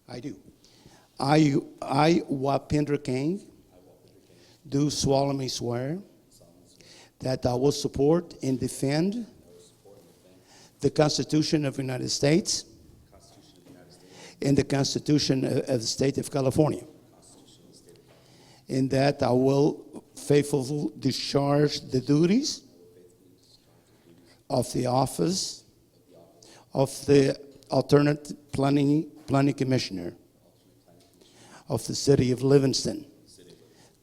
I do. I, Wapinder King, do solemnly swear that I will support and defend the Constitution of the United States and the Constitution of the State of California, and that I will faithfully discharge the duties of the office of the alternate planning commissioner of the city of Livingston,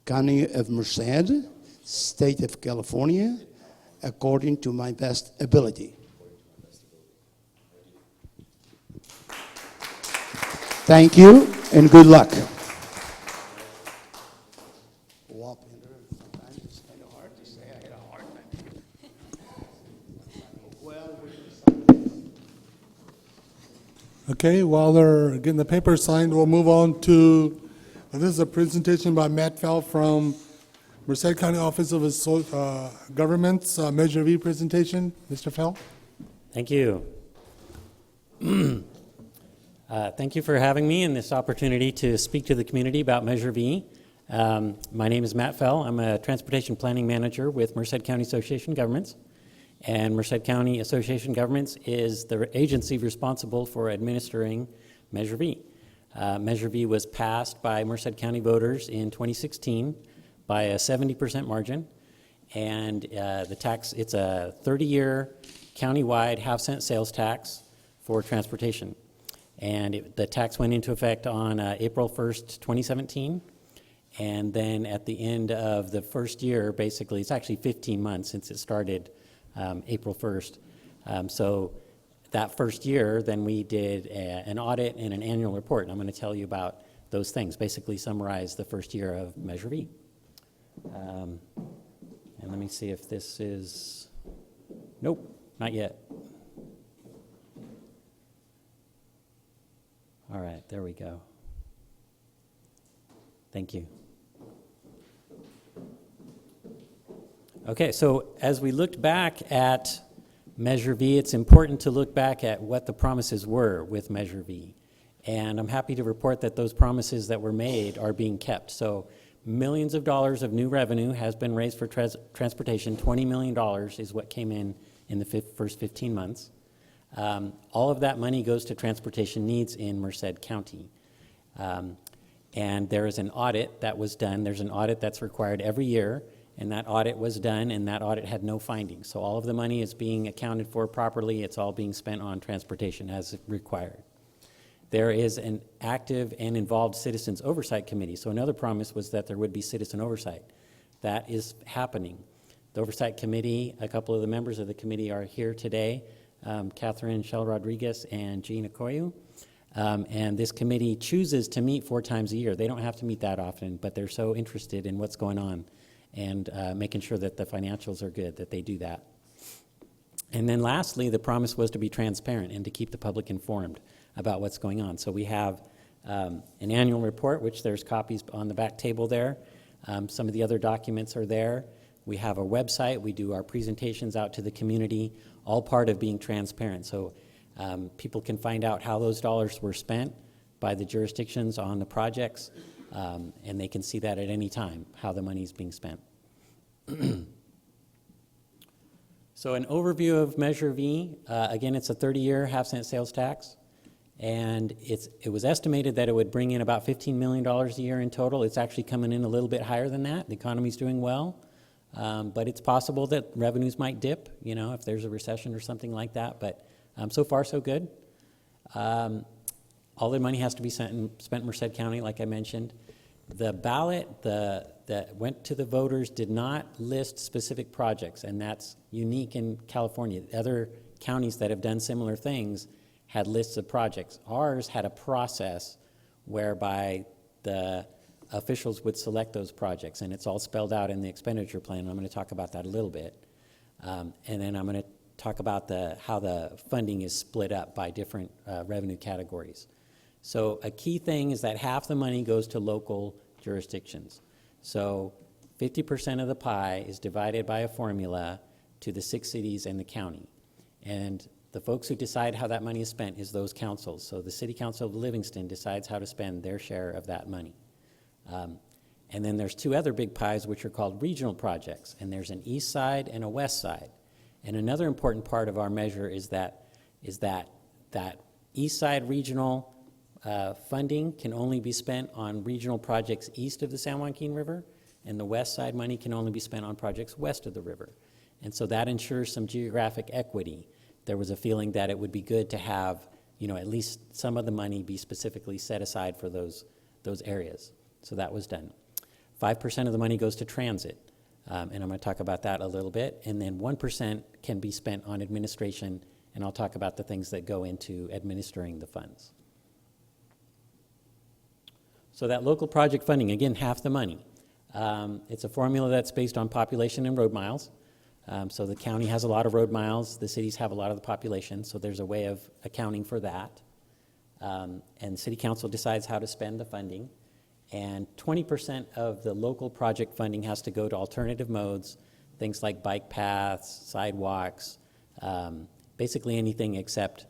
county of Merced, state of California, according to my best ability. Thank you and good luck. Sometimes it's kind of hard to say. I had a hard time. Okay, while they're getting the papers signed, we'll move on to, this is a presentation by Matt Fell from Merced County Office of Government's Measure V presentation. Mr. Fell? Thank you. Thank you for having me and this opportunity to speak to the community about Measure V. My name is Matt Fell. I'm a Transportation Planning Manager with Merced County Association of Governments. And Merced County Association of Governments is the agency responsible for administering Measure V. Measure V was passed by Merced County voters in 2016 by a 70% margin. And the tax, it's a 30-year countywide half-cent sales tax for transportation. And the tax went into effect on April 1st, 2017. And then at the end of the first year, basically, it's actually 15 months since it started April 1st. So that first year, then we did an audit and an annual report. And I'm going to tell you about those things, basically summarize the first year of Measure V. And let me see if this is, nope, not yet. All right, there we go. Thank you. Okay, so as we looked back at Measure V, it's important to look back at what the promises were with Measure V. And I'm happy to report that those promises that were made are being kept. So millions of dollars of new revenue has been raised for transportation. $20 million is what came in the first 15 months. All of that money goes to transportation needs in Merced County. And there is an audit that was done. There's an audit that's required every year, and that audit was done, and that audit had no findings. So all of the money is being accounted for properly. It's all being spent on transportation as required. There is an active and involved citizens oversight committee. So another promise was that there would be citizen oversight. That is happening. The oversight committee, a couple of the members of the committee are here today, Catherine Shell Rodriguez and Jean Okoye. And this committee chooses to meet 4 times a year. They don't have to meet that often, but they're so interested in what's going on and making sure that the financials are good, that they do that. And then lastly, the promise was to be transparent and to keep the public informed about what's going on. So we have an annual report, which there's copies on the back table there. Some of the other documents are there. We have a website. We do our presentations out to the community, all part of being transparent. So people can find out how those dollars were spent by the jurisdictions on the projects, and they can see that at any time, how the money is being spent. So an overview of Measure V, again, it's a 30-year half-cent sales tax, and it was estimated that it would bring in about $15 million a year in total. It's actually coming in a little bit higher than that. The economy's doing well, but it's possible that revenues might dip, you know, if there's a recession or something like that, but so far so good. All the money has to be spent in Merced County, like I mentioned. The ballot that went to the voters did not list specific projects, and that's unique in California. Other counties that have done similar things had lists of projects. Ours had a process whereby the officials would select those projects, and it's all spelled out in the expenditure plan. I'm going to talk about that a little bit. And then I'm going to talk about how the funding is split up by different revenue categories. So a key thing is that half the money goes to local jurisdictions. So 50% of the pie is divided by a formula to the 6 cities and the county. And The folks who decide how that money is spent is those councils. So the City Council of Livingston decides how to spend their share of that money. And then there's two other big pies which are called regional projects, and there's an east side and a west side. And another important part of our measure is that east side regional funding can only be spent on regional projects east of the San Joaquin River, and the west side money can only be spent on projects west of the river. And so that ensures some geographic equity. There was a feeling that it would be good to have, at least some of the money be specifically set aside for those areas. So that was done. 5% of the money goes to transit, and I'm going to talk about that a little bit. And then 1% can be spent on administration, and I'll talk about the things that go into administering the funds. So that local project funding, again, half the money. It's a formula that's based on population and road miles. So the county has a lot of road miles, the cities have a lot of the population, so there's a way of accounting for that. And City Council decides how to spend the funding. And 20% of the local project funding has to go to alternative modes, things like bike paths, sidewalks, basically anything except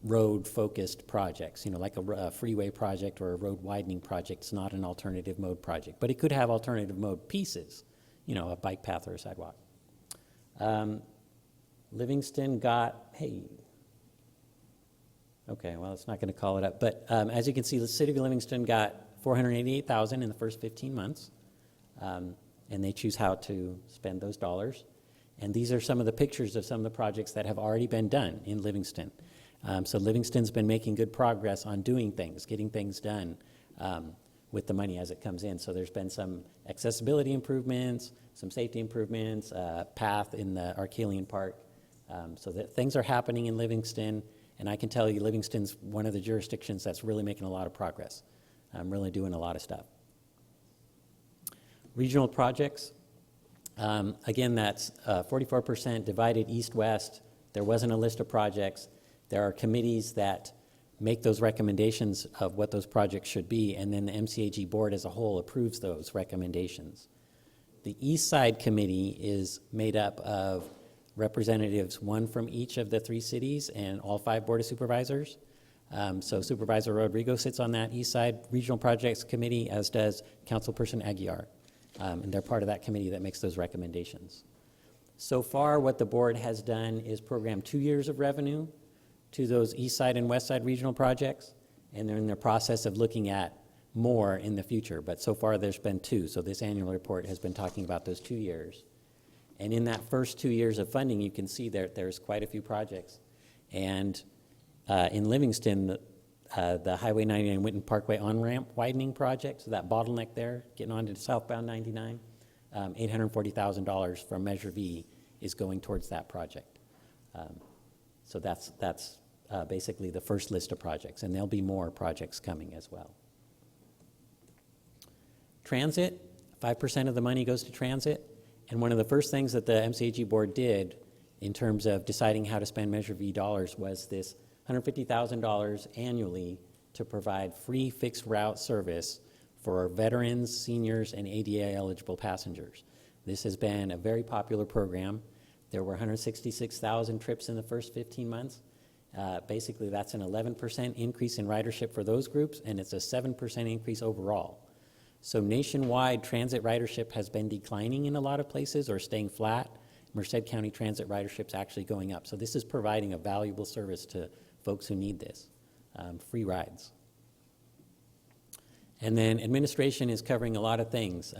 road-focused projects, like a freeway project or a road widening project. It's not an alternative mode project, but it could have alternative mode pieces, a bike path or a sidewalk. Livingston got, okay, well, it's not going to call it up, but as you can see, the City of Livingston got $488,000 in the first 15 months, and they choose how to spend those dollars. And these are some of the pictures of some of the projects that have already been done in Livingston. So Livingston's been making good progress on doing things, getting things done with the money as it comes in. So there's been some accessibility improvements, some safety improvements, path in the Arcalian Park. So that things are happening in Livingston, and I can tell you Livingston's one of the jurisdictions that's really making a lot of progress. Really doing a lot of stuff. Regional projects, again, that's 44% divided east-west. There wasn't a list of projects. There are committees that make those recommendations of what those projects should be, and then the MCAG board as a whole approves those recommendations. The East Side Committee is made up of representatives, one from each of the 3 cities and all 5 Board of Supervisors. So Supervisor Rodrigo sits on that East Side Regional Projects Committee, as does Councilperson Aguiar. And they're part of that committee that makes those recommendations. So far, what the board has done is program 2 years of revenue to those East Side and West Side regional projects, and they're in the process of looking at more in the future. But so far, there's been 2. So this annual report has been talking about those 2 years. And in that first 2 years of funding, you can see there's quite a few projects. And in Livingston, the Highway 99 Winton Parkway on-ramp widening project, so that bottleneck there, getting onto southbound 99, $840,000 from Measure V is going towards that project. So that's basically the first list of projects, and there'll be more projects coming as well. Transit, 5% of the money goes to transit, and one of the first things that the MCAG board did in terms of deciding how to spend Measure V dollars was this $150,000 annually to provide free fixed route service for veterans, seniors, and ADA eligible passengers. This has been a very popular program. There were 166,000 trips in the first 15 months. Basically, that's an 11% increase in ridership for those groups, and it's a 7% increase overall. So nationwide, transit ridership has been declining in a lot of places or staying flat. Merced County transit ridership's actually going up. So this is providing a valuable service to folks who need this, free rides. And then administration is covering a lot of things.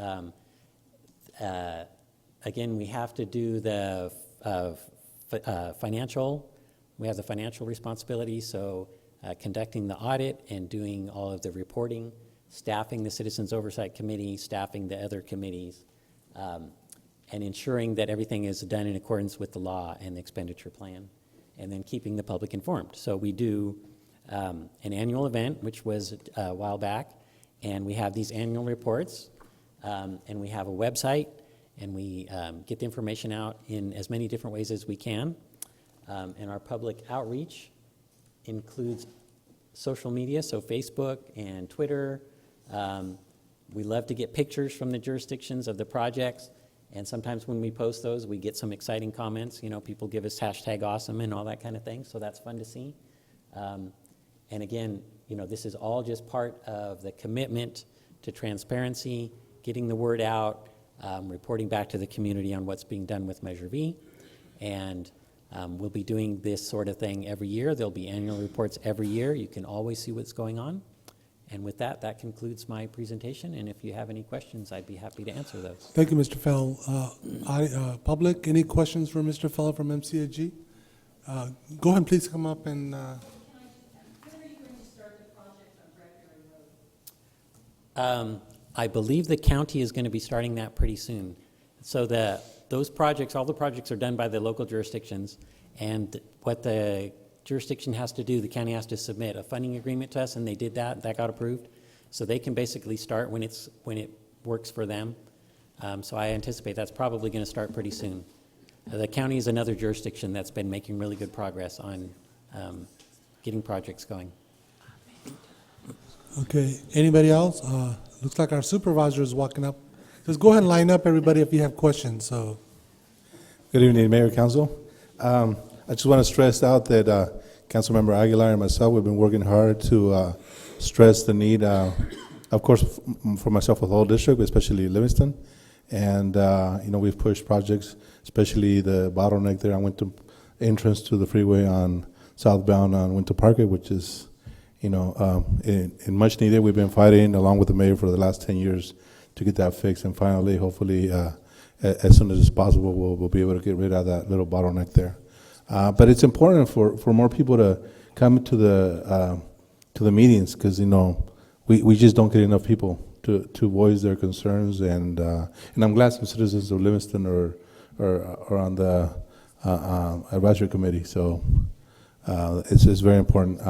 Again, we have to do the financial. We have the financial responsibility, so conducting the audit and doing all of the reporting, staffing the Citizens Oversight Committee, staffing the other committees, and ensuring that everything is done in accordance with the law and the expenditure plan, and then keeping the public informed. So we do an annual event, which was a while back, and we have these annual reports, and we have a website, and we get the information out in as many different ways as we can. And our public outreach includes social media, so Facebook and Twitter. We love to get pictures from the jurisdictions of the projects, And sometimes when we post those, we get some exciting comments. You know, people give us #awesome and all that kind of thing, so that's fun to see. And again, you know, this is all just part of the commitment to transparency, getting the word out, reporting back to the community on what's being done with Measure V. And we'll be doing this sort of thing every year. There'll be annual reports every year. You can always see what's going on. And with that, that concludes my presentation. And if you have any questions, I'd be happy to answer those. Thank you, Mr. Fell. Public, any questions for Mr. Fell from MCAG? Go ahead, please come up and. When are you going to start the project on Bradbury Road? I believe the county is going to be starting that pretty soon. So those projects, all the projects are done by the local jurisdictions, and what the jurisdiction has to do, the county has to submit a funding agreement to us, and they did that. That got approved. So they can basically start when it works for them. So I anticipate that's probably going to start pretty soon. The county is another jurisdiction that's been making really good progress on getting projects going. Okay, anybody else? Looks like our supervisor is walking up. Just go ahead and line up, everybody, if you have questions, so. Good evening, Mayor, Council. I just want to stress out that Councilmember Aguilar and myself, we've been working hard to stress the need, of course, for myself with the whole district, especially Livingston. And, you know, we've pushed projects, especially the bottleneck there on Winter, entrance to the freeway on southbound on Winter Parkway, which is, you know, in much needed. We've been fighting along with the mayor for the last 10 years to get that fixed. And finally, hopefully, as soon as it's possible, we'll be able to get rid of that little bottleneck there. But it's important for more people to come to the meetings, because, you know, we just don't get enough people to voice their concerns, and I'm glad some citizens of Livingston are on the advisory committee. So it's very important.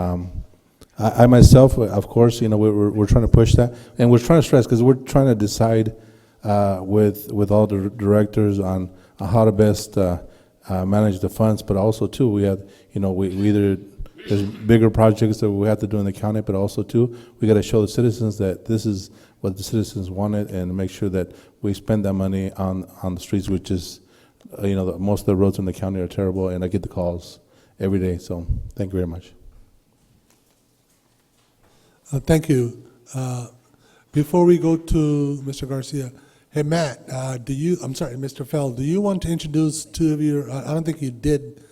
I myself, of course, you know, we're trying to push that, and we're trying to stress, because we're trying to decide with all the directors on how to best manage the funds, but also too, we have, you know, we either, there's bigger projects that we have to do in the county, but also too, we got to show the citizens that this is what the citizens wanted, and make sure that we spend that money on the streets, which is, you know, most of the roads in the county are terrible, and I get the calls every day. So thank you very much. Thank you. Before we go to Mr. Garcia, hey, Matt, I'm sorry, Mr. Fell, do you want to introduce two of your, I don't think you did.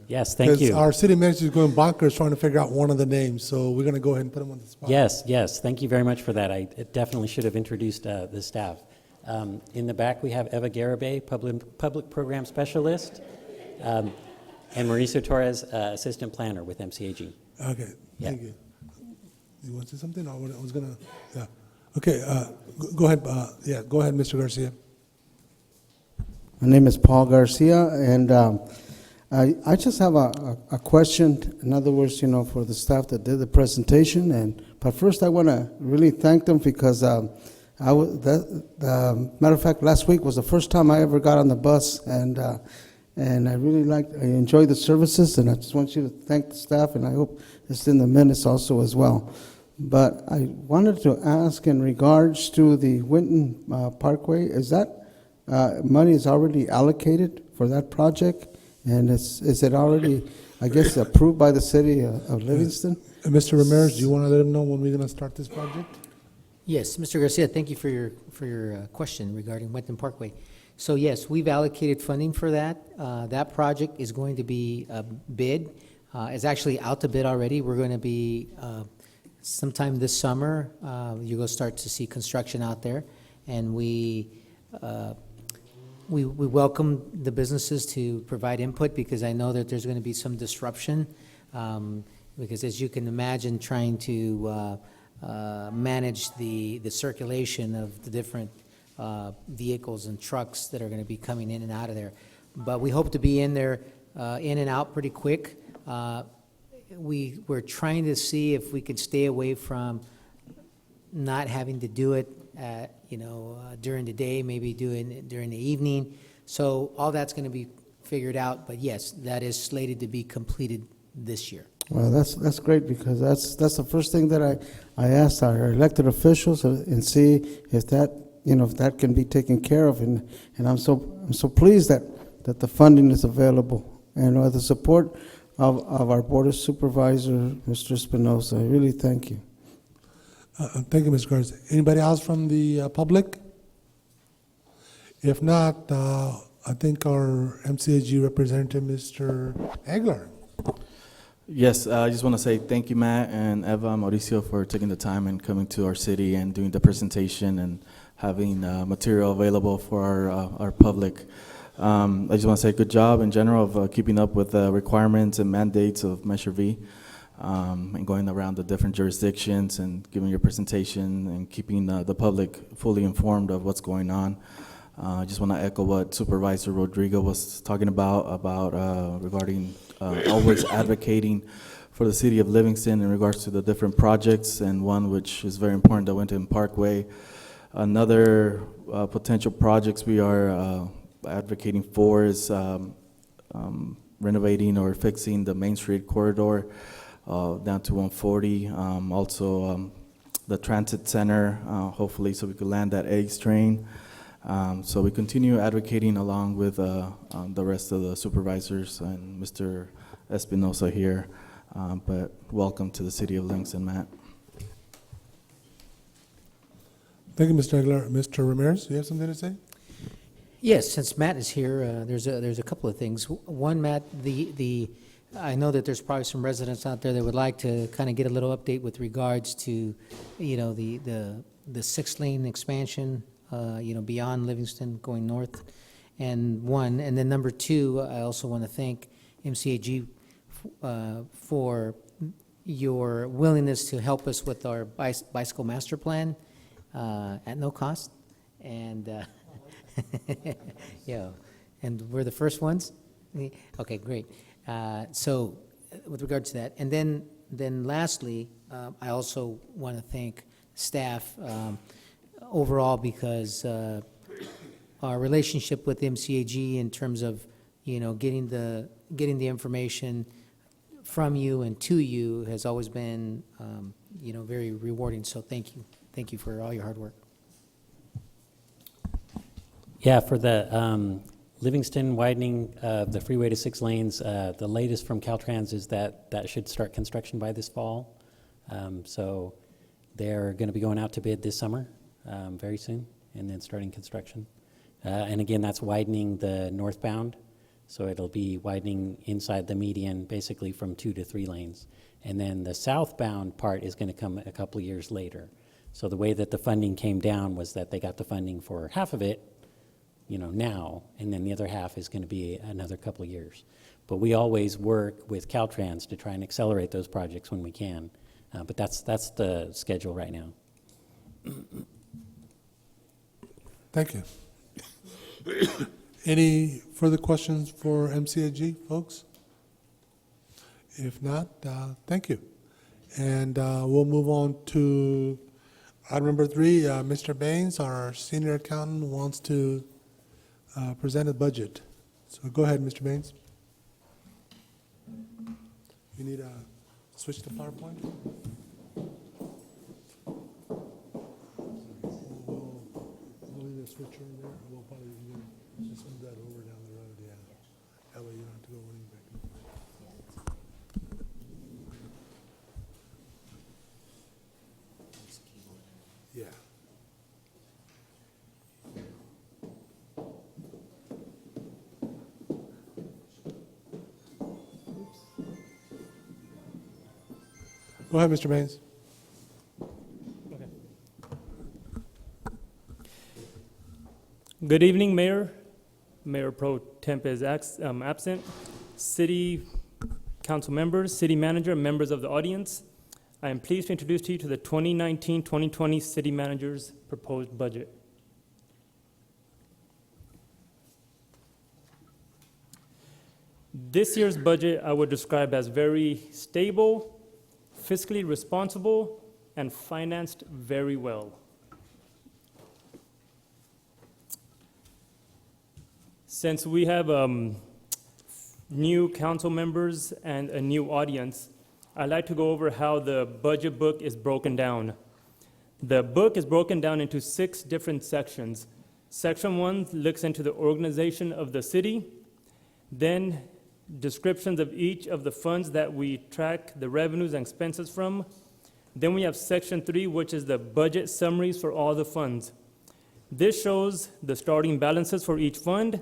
Yes, thank you. Because our city manager is going bonkers trying to figure out one of the names, so we're going to go ahead and put him on the spot. Yes, thank you very much for that. I definitely should have introduced the staff. In the back, we have Eva Garibay, Public Program Specialist, and Mauricio Torres, Assistant Planner with MCAG. Okay, Yeah. thank you. You want to say something? I was going to, yeah. Okay, go ahead, go ahead, Mr. Garcia. My name is Paul Garcia, and I just have a question. In other words, you know, for the staff that did the presentation. But first, I want to really thank them, because matter of fact, last week was the first time I ever got on the bus, and I really I enjoyed the services, and I just want you to thank the staff, and I hope it's in the minutes also as well. But I wanted to ask in regards to the Winton Parkway, is that money is already allocated for that project? And is it already, I guess, approved by the city of Livingston? Mr. Ramirez, do you want to let them know when we're going to start this project? Yes, Mr. Garcia, thank you for your question regarding Winton Parkway. So yes, we've allocated funding for that. That project is going to be bid. It's actually out to bid already. We're going to be sometime this summer. You're going to start to see construction out there, and we welcome the businesses to provide input, because I know that there's going to be some disruption, because as you can imagine, trying to manage the circulation of the different vehicles and trucks that are going to be coming in and out of there. But we hope to be in there, in and out pretty quick. We're trying to see if we can stay away from not having to do it during the day, maybe doing it during the evening. So all that's going to be figured out. But yes, that is slated to be completed this year. Well, that's great, because that's the first thing that I asked our elected officials, and see if that if that can be taken care of, and I'm so pleased that the funding is available, and with the support of our Board of Supervisors, Mr. Espinosa, I really thank you. Thank you, Mr. Garza. Anybody else from the public? If not, I think our MCAG representative, Mr. Aguilar. Yes, I just want to say thank you, Matt and Eva, Mauricio, for taking the time and coming to our city and doing the presentation and having material available for our public. I just want to say good job in general of keeping up with the requirements and mandates of Measure V, and going around the different jurisdictions and giving your presentation and keeping the public fully informed of what's going on. I just want to echo what Supervisor Rodrigo was talking about regarding always advocating for the city of Livingston in regards to the different projects, and one which is very important, the Winton Parkway. Another potential projects we are advocating for is renovating or fixing the Main Street corridor down to 140. Also, the transit center, hopefully, so we could land that Eggs train. So we continue advocating along with the rest of the supervisors and Mr. Espinosa here. But welcome to the city of Livingston, Matt. Thank you, Mr. Aguilar. Mr. Ramirez, you have something to say? Yes, since Matt is here, there's a couple of things. One, Matt, I know that there's probably some residents out there that would like to kind of get a little update with regards to, the 6-lane expansion, beyond Livingston going north, and then number two, I also want to thank MCAG for your willingness to help us with our bicycle master plan at no cost, and and we're the first ones. Okay, great. So with regard to that, and then lastly, I also want to thank staff overall, because our relationship with MCAG in terms of getting the information from you and to you has always been very rewarding. So thank you for all your hard work. Yeah, for the Livingston widening of the freeway to 6 lanes, the latest from Caltrans is that should start construction by this fall. So they're going to be going out to bid this summer, very soon, and then starting construction. And again, that's widening the northbound, so it'll be widening inside the median, basically from 2 to 3 lanes. And then the southbound part is going to come a couple of years later. So the way that the funding came down was that they got the funding for half of it, now, and then the other half is going to be another couple of years. But we always work with Caltrans to try and accelerate those projects when we can. But that's the schedule right now. Thank you. Any further questions for MCAG, folks? If not, thank you. And we'll move on to item number 3. Mr. Baines, our senior accountant, wants to present a budget. So go ahead, Mr. Baines. You need to switch to PowerPoint? We'll need a switcher in there. We'll probably just move that over down the road, yeah. That way you don't have to go running back and forth. Yeah. Go ahead, Mr. Baines. Good evening, Mayor. Mayor Pro Temp is absent. City Council members, City Manager, members of the audience. I am pleased to introduce to you to the 2019-2020 City Manager's proposed budget. This year's budget I would describe as very stable, fiscally responsible, and financed very well. Since we have new council members and a new audience, I'd like to go over how the budget book is broken down. The book is broken down into 6 different sections. Section 1 looks into the organization of the city, then descriptions of each of the funds that we track the revenues and expenses from. Then we have Section 3, which is the budget summaries for all the funds. This shows the starting balances for each fund,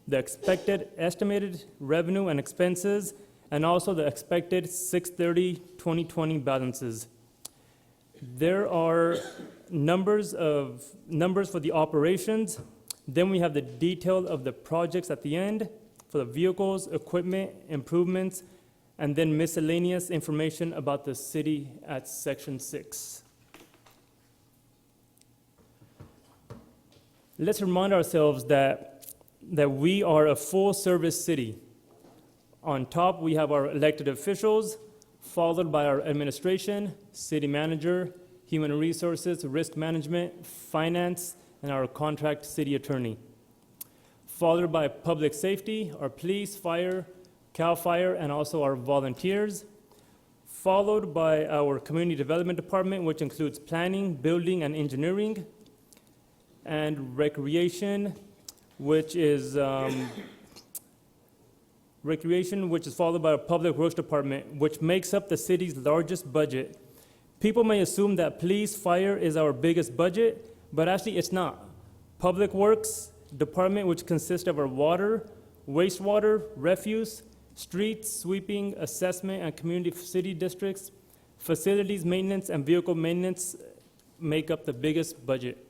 the expected estimated revenue and expenses, and also the expected 6/30/2020 balances. There are numbers for the operations. Then we have the detail of the projects at the end for the vehicles, equipment, improvements, and then miscellaneous information about the city at Section 6. Let's remind ourselves that we are a full-service city. On top, we have our elected officials, followed by our administration, city manager, human resources, risk management, finance, and our contract city attorney. Followed by public safety, our police, fire, CAL FIRE, and also our volunteers. Followed by our community development department, which includes planning, building, and engineering. And recreation, which is followed by our public works department, which makes up the city's largest budget. People may assume that police, fire is our biggest budget, but actually it's not. Public works department, which consists of our water, wastewater, refuse, streets, sweeping, assessment, and community city districts, facilities maintenance, and vehicle maintenance make up the biggest budget.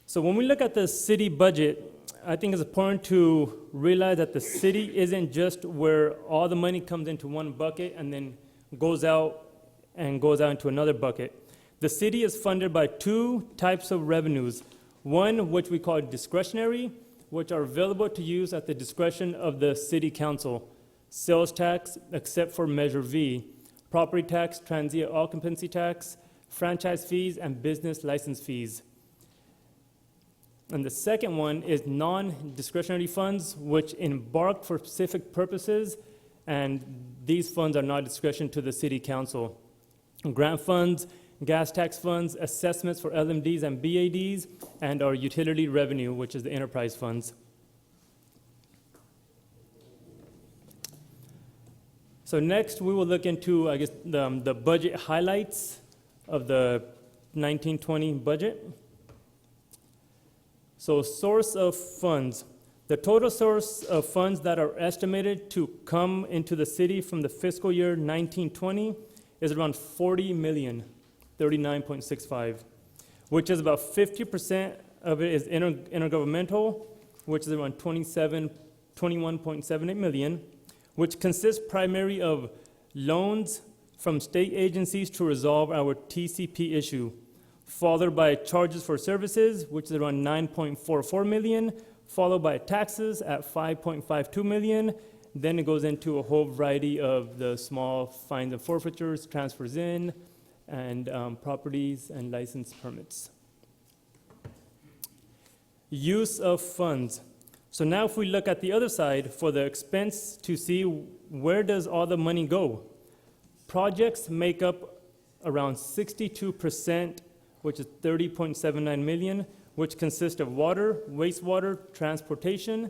So when we look at the city budget, I think it's important to realize that the city isn't just where all the money comes into one bucket and then goes out into another bucket. The city is funded by 2 types of revenues. One, which we call discretionary, which are available to use at the discretion of the city council. Sales tax, except for Measure V. Property tax, transient occupancy tax, franchise fees, and business license fees. And the second one is non-discretionary funds, which embark for specific purposes, and these funds are not discretion to the city council. Grant funds, gas tax funds, assessments for LMDs and BADs, and our utility revenue, which is the enterprise funds. So next, we will look into, I guess, the budget highlights of the 1920 budget. So source of funds. The total source of funds that are estimated to come into the city from the fiscal year 1920 is around 40 million, 39.65, which is about 50% of it is intergovernmental, which is around 21.78 million, which consists primarily of loans from state agencies to resolve our TCP issue, followed by charges for services, which is around 9.44 million, followed by taxes at 5.52 million. Then it goes into a whole variety of the small fines and forfeitures, transfers in, and properties and license permits. Use of funds. So now if we look at the other side for the expense to see where does all the money go. Projects make up around 62%, which is 30.79 million, which consists of water, wastewater, transportation,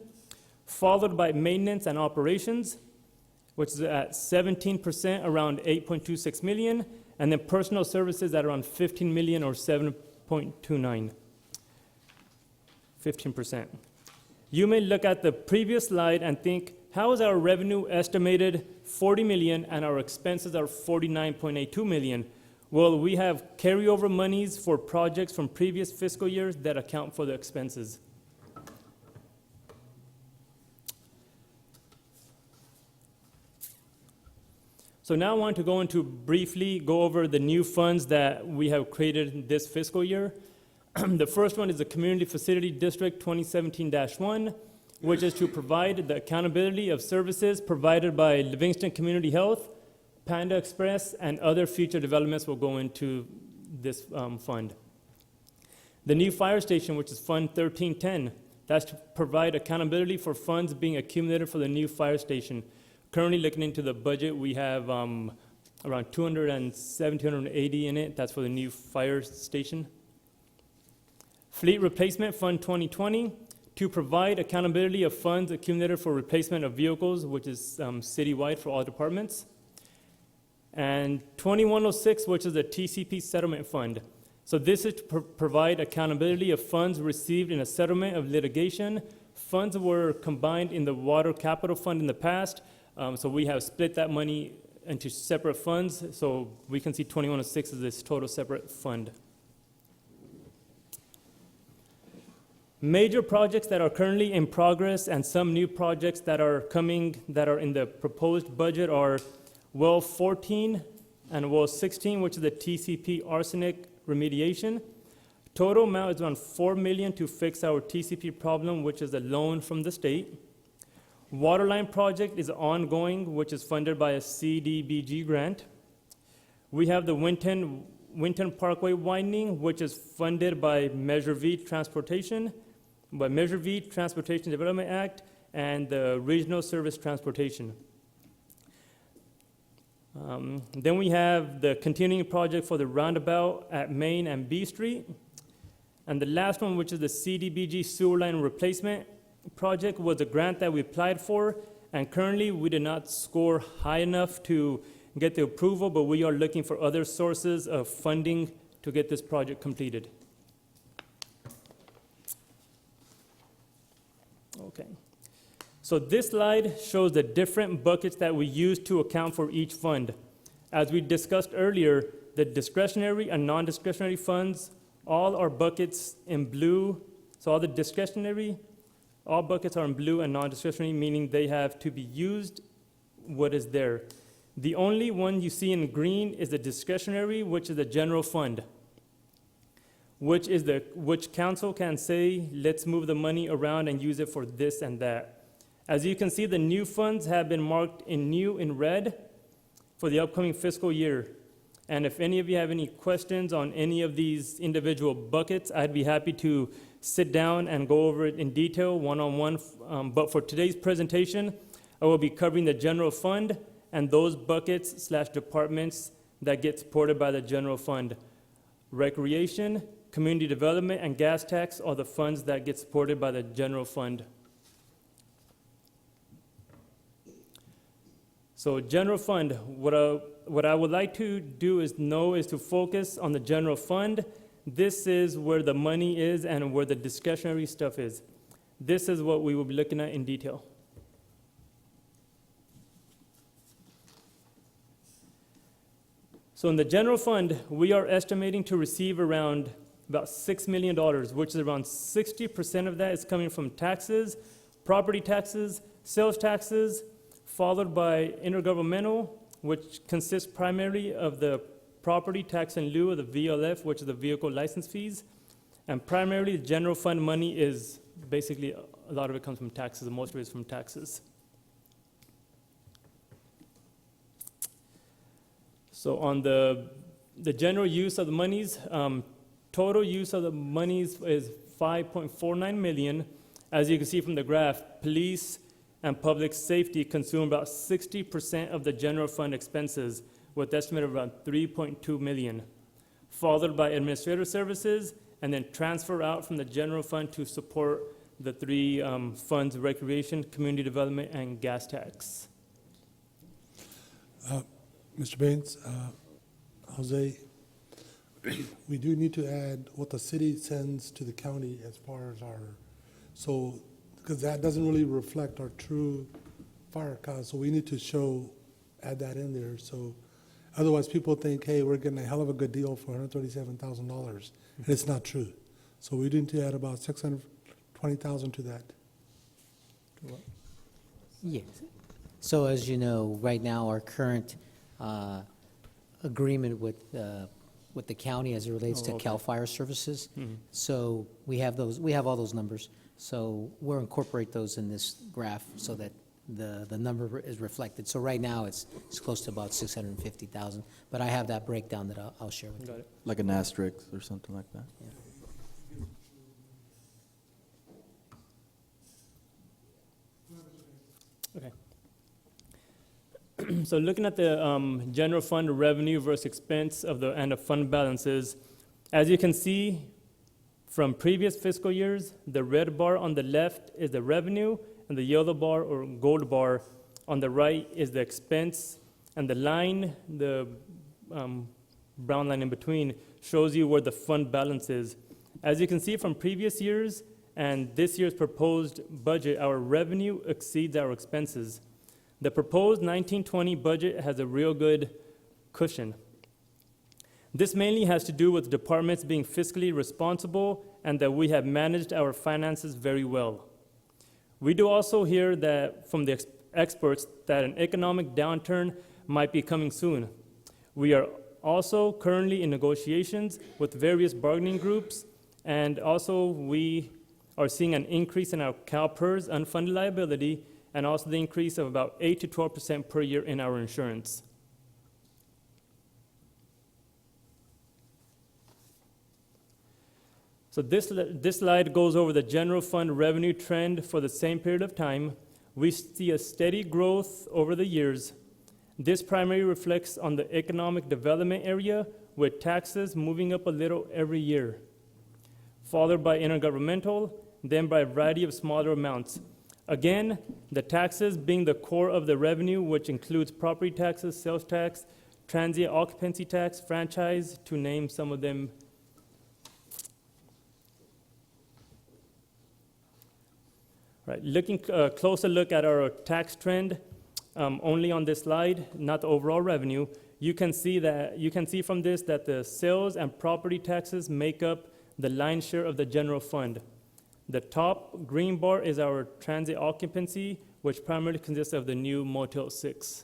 followed by maintenance and operations, which is at 17%, around 8.26 million, and then personal services at around 15 million or 7.29, 15%. You may look at the previous slide and think, how is our revenue estimated 40 million and our expenses are 49.82 million? Well, we have carryover monies for projects from previous fiscal years that account for the expenses. So now I want to briefly go over the new funds that we have created this fiscal year. The first one is the Community Facility District 2017-1, which is to provide the accountability of services provided by Livingston Community Health, Panda Express, and other future developments will go into this fund. The new fire station, which is Fund 1310, that's to provide accountability for funds being accumulated for the new fire station. Currently looking into the budget, we have around 270, 280 in it. That's for the new fire station. Fleet Replacement Fund 2020, to provide accountability of funds accumulated for replacement of vehicles, which is citywide for all departments. And 2106, which is the TCP Settlement Fund. So this is to provide accountability of funds received in a settlement of litigation. Funds were combined in the Water Capital Fund in the past, so we have split that money into separate funds, so we can see 2106 as this total separate fund. Major projects that are currently in progress and some new projects that are coming that are in the proposed budget are Well 14 and Well 16, which is the TCP arsenic remediation. Total amount is around $4 million to fix our TCP problem, which is a loan from the state. Waterline project is ongoing, which is funded by a CDBG grant. We have the Winton Parkway widening, which is funded by Measure V Transportation Development Act, and the Regional Service Transportation. Then we have the continuing project for the roundabout at Main and B Street. And the last one, which is the CDBG sewer line replacement project, was a grant that we applied for, and currently we did not score high enough to get the approval, but we are looking for other sources of funding to get this project completed. Okay. So this slide shows the different buckets that we use to account for each fund. As we discussed earlier, the discretionary and non-discretionary funds, all are buckets in blue. So all the discretionary, all buckets are in blue, and non-discretionary, meaning they have to be used what is there. The only one you see in green is the discretionary, which is the general fund, which council can say, let's move the money around and use it for this and that. As you can see, the new funds have been marked in new in red for the upcoming fiscal year. And if any of you have any questions on any of these individual buckets, I'd be happy to sit down and go over it in detail, one-on-one. But for today's presentation, I will be covering the general fund and those buckets/departments that get supported by the general fund. Recreation, community development, and gas tax are the funds that get supported by the general fund. So general fund, what I would like to do is to focus on the general fund. This is where the money is and where the discretionary stuff is. This is what we will be looking at in detail. So in the general fund, we are estimating to receive around about $6 million, which is around 60% of that is coming from taxes, property taxes, sales taxes, followed by intergovernmental, which consists primarily of the property tax in lieu of the VLF, which is the vehicle license fees. And primarily, the general fund money is basically, a lot of it comes from taxes, and most of it is from taxes. So on the general use of the monies, total use of the monies is $5.49 million. As you can see from the graph, police and public safety consume about 60% of the general fund expenses, with an estimate of around $3.2 million, followed by administrative services, and then transfer out from the general fund to support the three funds: recreation, community development, and gas tax. Mr. Baines, Jose, we do need to add what the city sends to the county as far as because that doesn't really reflect our true fire cost, so we need to add that in there, so otherwise people think, hey, we're getting a hell of a good deal for $137,000, and it's not true. So we need to add about $620,000 to that. Yes. So as you know, right now, our current agreement with the county as it relates to CAL FIRE services. Mm-hmm. So we have all those numbers. So we'll incorporate those in this graph so that the number is reflected. So right now, it's close to about $650,000, but I have that breakdown that I'll share with you. Got it. Like an asterisk or something like that. Okay. So looking at the general fund revenue versus expense of the and the fund balances, as you can see from previous fiscal years, the red bar on the left is the revenue, and the yellow bar or gold bar on the right is the expense, and the line, the brown line in between, shows you where the fund balance is. As you can see from previous years and this year's proposed budget, our revenue exceeds our expenses. The proposed 1920 budget has a real good cushion. This mainly has to do with departments being fiscally responsible and that we have managed our finances very well. We do also hear that from the experts that an economic downturn might be coming soon. We are also currently in negotiations with various bargaining groups, and also we are seeing an increase in our CalPERS unfunded liability, and also the increase of about 8 to 12% per year in our insurance. So this slide goes over the general fund revenue trend for the same period of time. We see a steady growth over the years. This primarily reflects on the economic development area, with taxes moving up a little every year, followed by intergovernmental, then by a variety of smaller amounts. Again, the taxes being the core of the revenue, which includes property taxes, sales tax, transient occupancy tax, franchise, to name some of them. Right, looking closer look at our tax trend, only on this slide, not the overall revenue. You can see from this that the sales and property taxes make up the lion's share of the general fund. The top green bar is our transit occupancy, which primarily consists of the new Motel 6.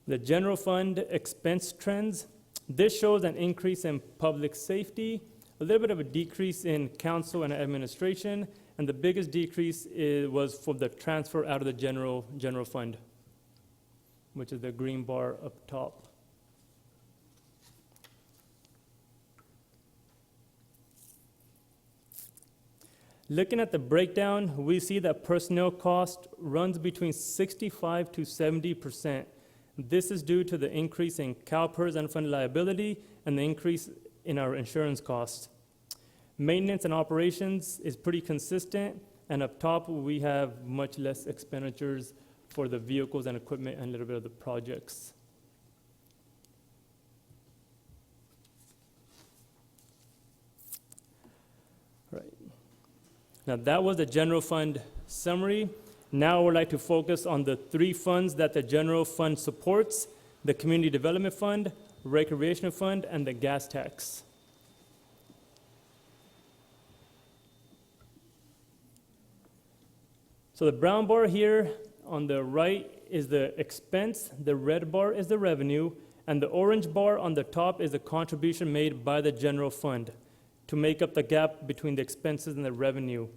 The general fund expense trends. This shows an increase in public safety, a little bit of a decrease in council and administration, and the biggest decrease was for the transfer out of the general fund, which is the green bar up top. Looking at the breakdown, we see that personnel cost runs between 65 to 70%. This is due to the increase in CalPERS unfunded liability and the increase in our insurance costs. Maintenance and operations is pretty consistent, and up top we have much less expenditures for the vehicles and equipment and a little bit of the projects. Right. Now that was the general fund summary. Now I would like to focus on the three funds that the general fund supports: the Community Development Fund, Recreation Fund, and the gas tax. So the brown bar here on the right is the expense, the red bar is the revenue, and the orange bar on the top is the contribution made by the general fund to make up the gap between the expenses and the revenue.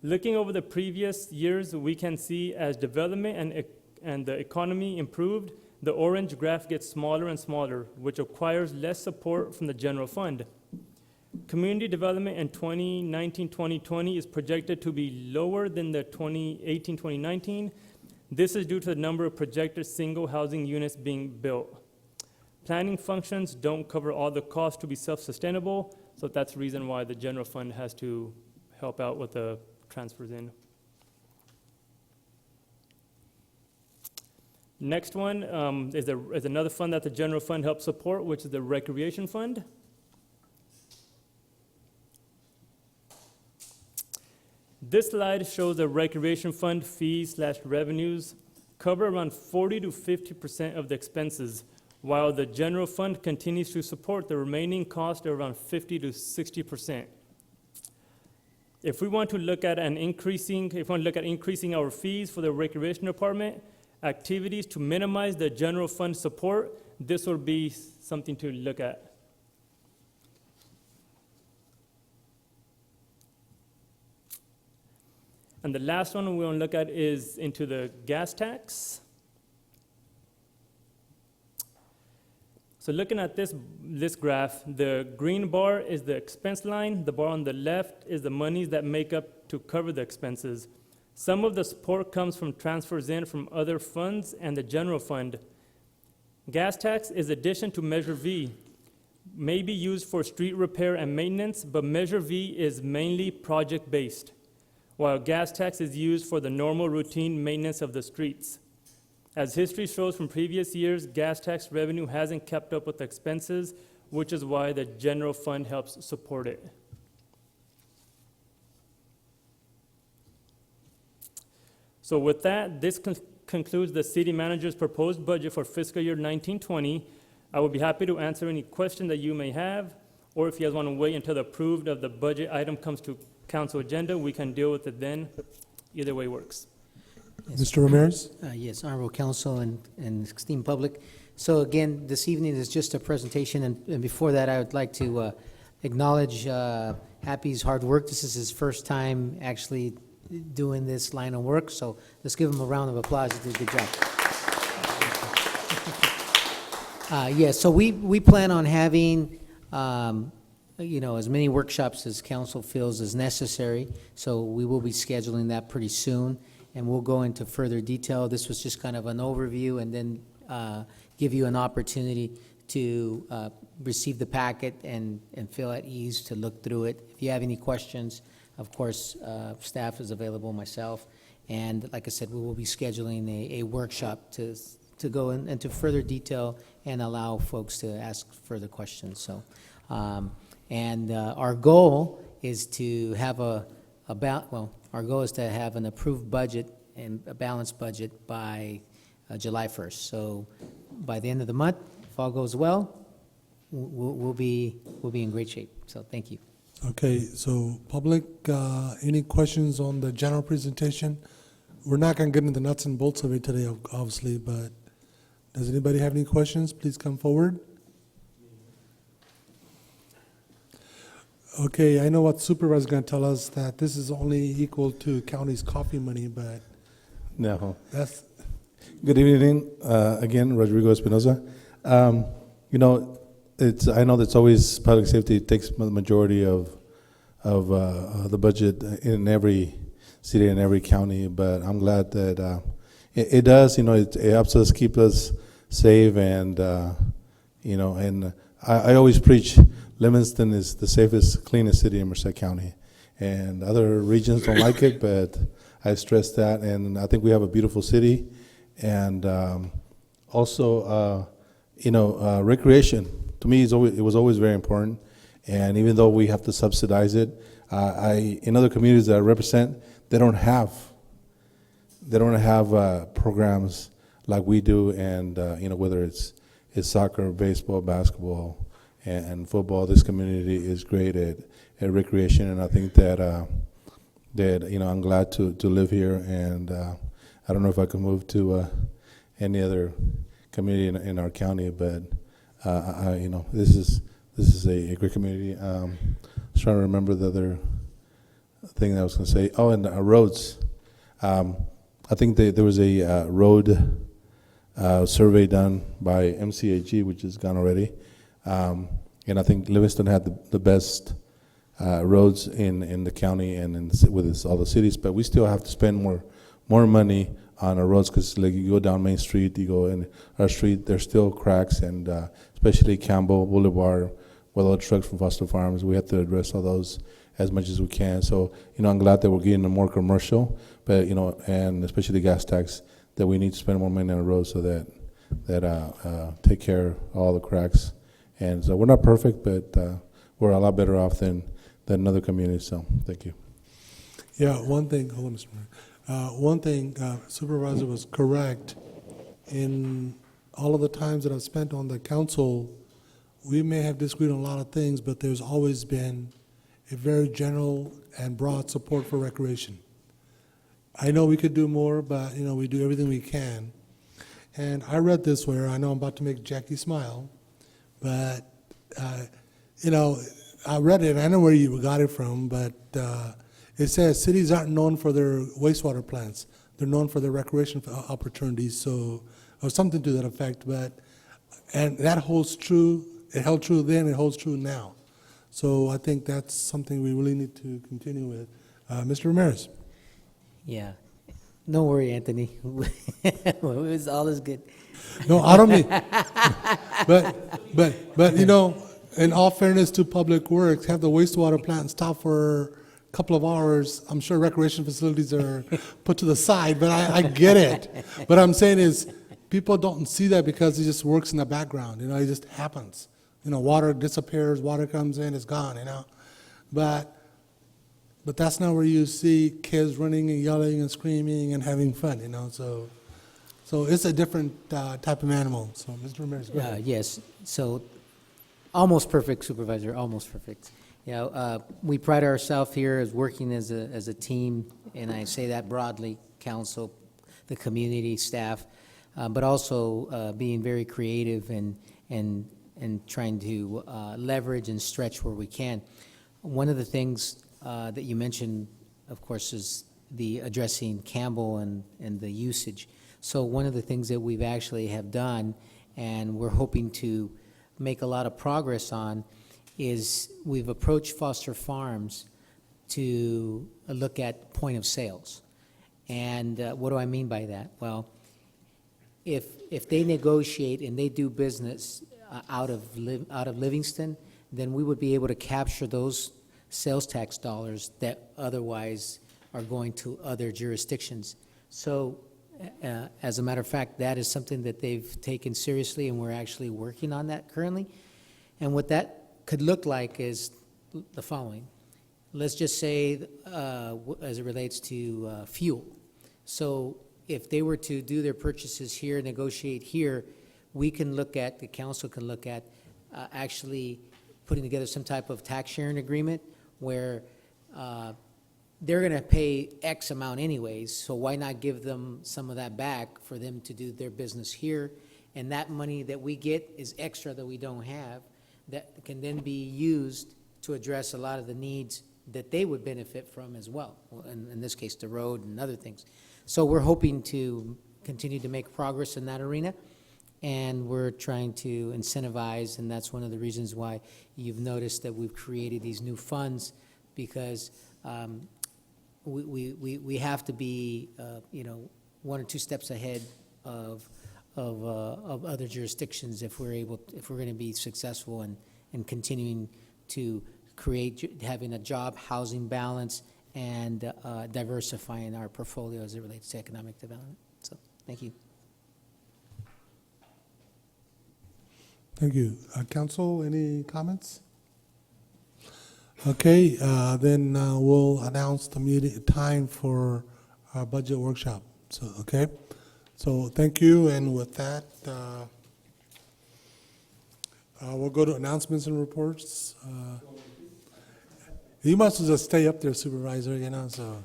Looking over the previous years, we can see as development and the economy improved, the orange graph gets smaller and smaller, which requires less support from the general fund. Community development in 2019-2020 is projected to be lower than the 2018-2019. This is due to the number of projected single housing units being built. Planning functions don't cover all the costs to be self-sustainable, so that's the reason why the general fund has to help out with the transfers in. Next one is another fund that the general fund helps support, which is the Recreation Fund. This slide shows the Recreation Fund fees/revenues cover around 40 to 50% of the expenses, while the general fund continues to support the remaining cost of around 50 to 60%. If we want to look at increasing our fees for the recreation department, activities to minimize the general fund support, this will be something to look at. And the last one we want to look at is into the gas tax. So So looking at this graph, the green bar is the expense line, the bar on the left is the monies that make up to cover the expenses. Some of the support comes from transfers in from other funds and the general fund. Gas tax is addition to Measure V, may be used for street repair and maintenance, but Measure V is mainly project-based, while gas tax is used for the normal routine maintenance of the streets. As history shows from previous years, gas tax revenue hasn't kept up with expenses, which is why the general fund helps support it. So with that, this concludes the city manager's proposed budget for fiscal year 1920. I would be happy to answer any question that you may have, or if you guys want to wait until the approved of the budget item comes to council agenda, we can deal with it then. Either way works. Mr. Ramirez? Yes, Honorable Council and esteemed public. So again, this evening is just a presentation, and before that, I would like to acknowledge Happy's hard work. This is his first time actually doing this line of work, so let's give him a round of applause. He did a good job. So we plan on having, as many workshops as council feels is necessary, so we will be scheduling that pretty soon, and we'll go into further detail. This was just kind of an overview, and then give you an opportunity to receive the packet and feel at ease to look through it. If you have any questions, of course, staff is available, myself, and like I said, we will be scheduling a workshop to go into further detail and allow folks to ask further questions. So, our goal is to have our goal is to have an approved budget and a balanced budget by July 1st. So, by the end of the month, if all goes well, we'll be in great shape. So, thank you. Okay, so public, any questions on the general presentation? We're not going to get into the nuts and bolts of it today, obviously, but does anybody have any questions? Please come forward. Okay, I know what Supervisor's going to tell us, that this is only equal to county's coffee money, but No. that's, Good evening, again, Rodrigo Espinoza. I know that's always public safety takes the majority of the budget in every city and every county, but I'm glad that it does. It helps us keep us safe, and and I always preach Livingston is the safest, cleanest city in Merced County, and other regions don't like it, but I stress that, and I think we have a beautiful city, and also recreation. To me, it was always very important, and even though we have to subsidize it, in other communities that I represent, they don't have programs like we do, and whether it's soccer, baseball, basketball, and football. This community is great at recreation, and I think that I'm glad to live here, and I don't know if I can move to any other community in our county, but. This is a great community. I was trying to remember the other thing that I was going to say. Oh, and roads. I think there was a road survey done by MCAG, which is gone already, and I think Livingston had the best roads in the county and with all the cities. But we still have to spend more money on our roads, because like you go down Main Street, you go in our street, there's still cracks, and especially Campbell Boulevard, with all the trucks from Foster Farms, we have to address all those as much as we can. So, I'm glad that we're getting more commercial, but and especially the gas tax, that we need to spend more money on the roads so that take care of all the cracks. And so we're not perfect, but we're a lot better off than other communities. So, thank you. yeah, one thing, hold on, Mr. Mayor. One thing, Supervisor was correct. In all of the times that I've spent on the council, we may have disagreed on a lot of things, but there's always been a very general and broad support for recreation. I know we could do more, but we do everything we can. And I read this where, I know I'm about to make Jackie smile, but I read it. I know where you got it from, but. It says cities aren't known for their wastewater plants. They're known for their recreation opportunities, or something to that effect. But And that holds true, it held true then, it holds true now. So I think that's something we really need to continue with. Mr. Ramirez? Yeah. Don't worry, Anthony. It's all is good. No, I don't mean, but, you know, in all fairness to Public Works, have the wastewater plant stop for a couple of hours. I'm sure recreation facilities are put to the side, but I get it. But I'm saying is, people don't see that because it just works in the background, you know, it just happens. You know, water disappears, water comes in, it's gone, you know. But that's not where you see kids running and yelling and screaming and having fun, you know, so it's a different type of animal. So, Mr. Ramirez, go ahead. Yes, so almost perfect, Supervisor, almost perfect. You know, we pride ourselves here as working as a team, and I say that broadly, council, the community, staff, but also being very creative and trying to leverage and stretch where we can. One of the things that you mentioned, of course, is the addressing Campbell and the usage. So one of the things that we've actually have done, and we're hoping to make a lot of progress on, is we've approached Foster Farms to look at point of sales. And what do I mean by that? Well, if they negotiate and they do business out of Livingston, then we would be able to capture those sales tax dollars that otherwise are going to other jurisdictions. So as a matter of fact, that is something that they've taken seriously, and we're actually working on that currently. And what that could look like is the following. Let's just say, as it relates to fuel. So if they were to do their purchases here, negotiate here, we can look at, the council can look at actually putting together some type of tax sharing agreement where they're going to pay X amount anyways, so why not give them some of that back for them to do their business here? And that money that we get is extra that we don't have, that can then be used to address a lot of the needs that they would benefit from as well. In this case, the road and other things. So we're hoping to continue to make progress in that arena, and we're trying to incentivize, and that's one of the reasons why you've noticed that we've created these new funds, because we have to be, you know, one or two steps ahead of other jurisdictions if we're going to be successful in continuing to create, having a job housing balance and diversifying our portfolio as it relates to economic development. So, thank you. Thank you. Council, any comments? Okay, then we'll announce the meeting time for our budget workshop. So, okay. So thank you, and with that, we'll go to announcements and reports. You must just stay up there, Supervisor, you know, so.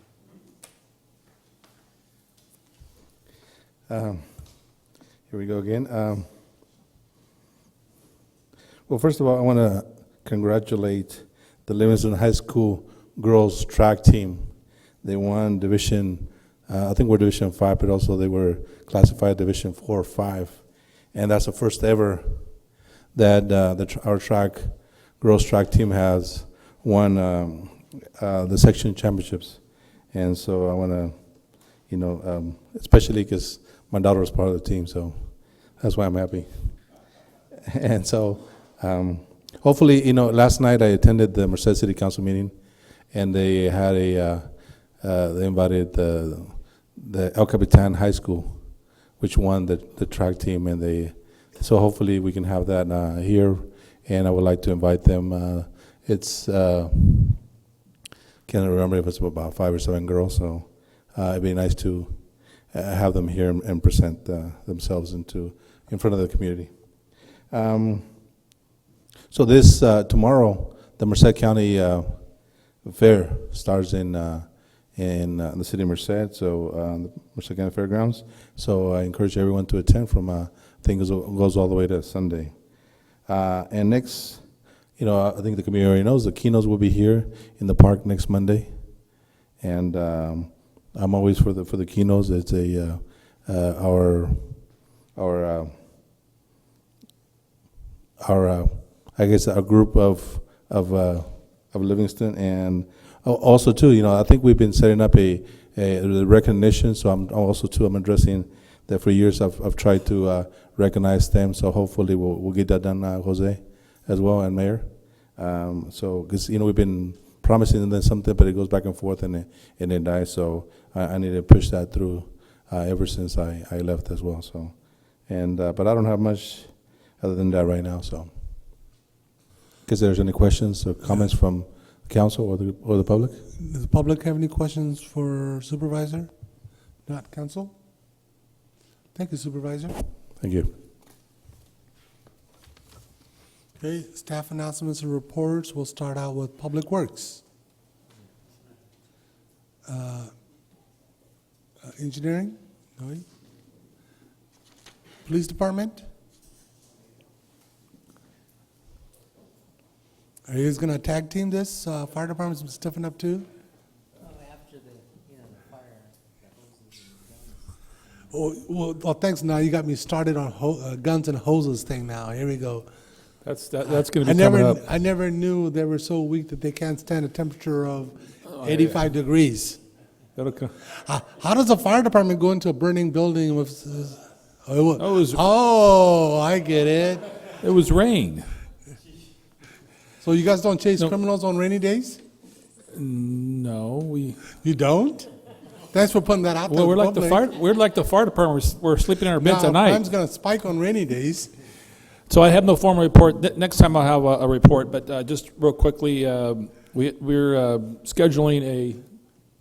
Here we go again. Well, first of all, I want to congratulate the Livingston High School girls track team. They won Division, I think we're Division 5, but also they were classified Division 4 or 5. And that's the first ever that our girls track team has won the section championships. And so I want to, you know, especially because my daughter was part of the team, so that's why I'm happy. And so hopefully, you know, last night I attended the Merced City Council meeting, and they had they invited the El Capitan High School, which won the track team, and so hopefully we can have that here, and I would like to invite them. It's can't remember if it's about 5 or 7 girls, so it'd be nice to have them here and present themselves in front of the community. So this tomorrow, the Merced County Fair starts in the city of Merced, so the Merced County Fairgrounds. So I encourage everyone to attend from I think it goes all the way to Sunday. And next, you know, I think the community already knows the keynotes will be here in the park next Monday, and I'm always for the keynotes. It's our our I guess our group of Livingston, and also too, I think we've been setting up a recognition. So I'm addressing that for years. I've tried to recognize them. So hopefully we'll get that done, Jose, as well, and Mayor. So because we've been promising them something, but it goes back and forth and it dies. So I need to push that through ever since I left as well. So, but I don't have much other than that right now. So, because there's any questions or comments from council or the public? Does the public have any questions for Supervisor? Not council? Thank you, Supervisor. Thank you. Okay, staff announcements and reports. We'll start out with Public Works. Engineering? No. Police Department? Are you guys gonna tag team this? Fire Department's stepping up too? After the fire. Well, thanks. Now you got me started on guns and hoses thing now. Here we go. That's going to be coming up. I never knew they were so weak that they can't stand a temperature of 85 degrees. That'll come. How does the fire department go into a burning building with? was- Oh, I get it. It was rain. So you guys don't chase No. criminals on rainy days? No, You don't? Thanks for putting that out there. well, we're in like the public. fire. We're like the fire department. We're sleeping in our beds Now, at night. crime's gonna spike on rainy days. So I have no formal report. Next time I'll have a report. But just real quickly, we're scheduling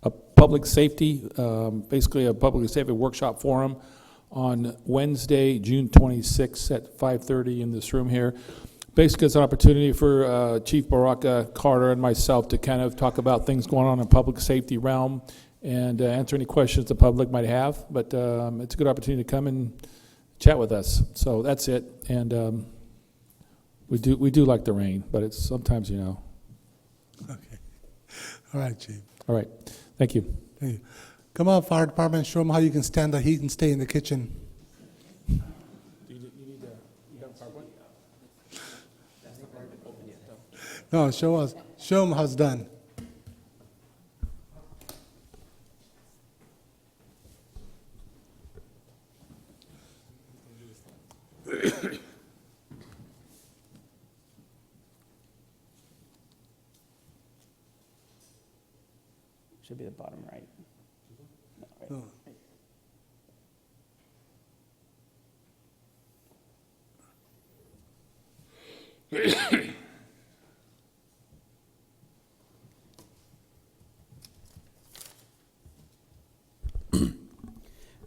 a public safety, basically a public safety workshop forum on Wednesday, June 26th at 5:30 in this room here. Basically, it's an opportunity for Chief Baraka, Carter, and myself to kind of talk about things going on in public safety realm and answer any questions the public might have. But it's a good opportunity to come and chat with us. So that's it. And we do like the rain, but it's sometimes, Okay. All right, Chief. All right. Thank you. Thank you. Come on, fire department, show them how you can stand the heat and stay in the kitchen. No, show us. Show them how it's done. Should be the bottom right. Oh.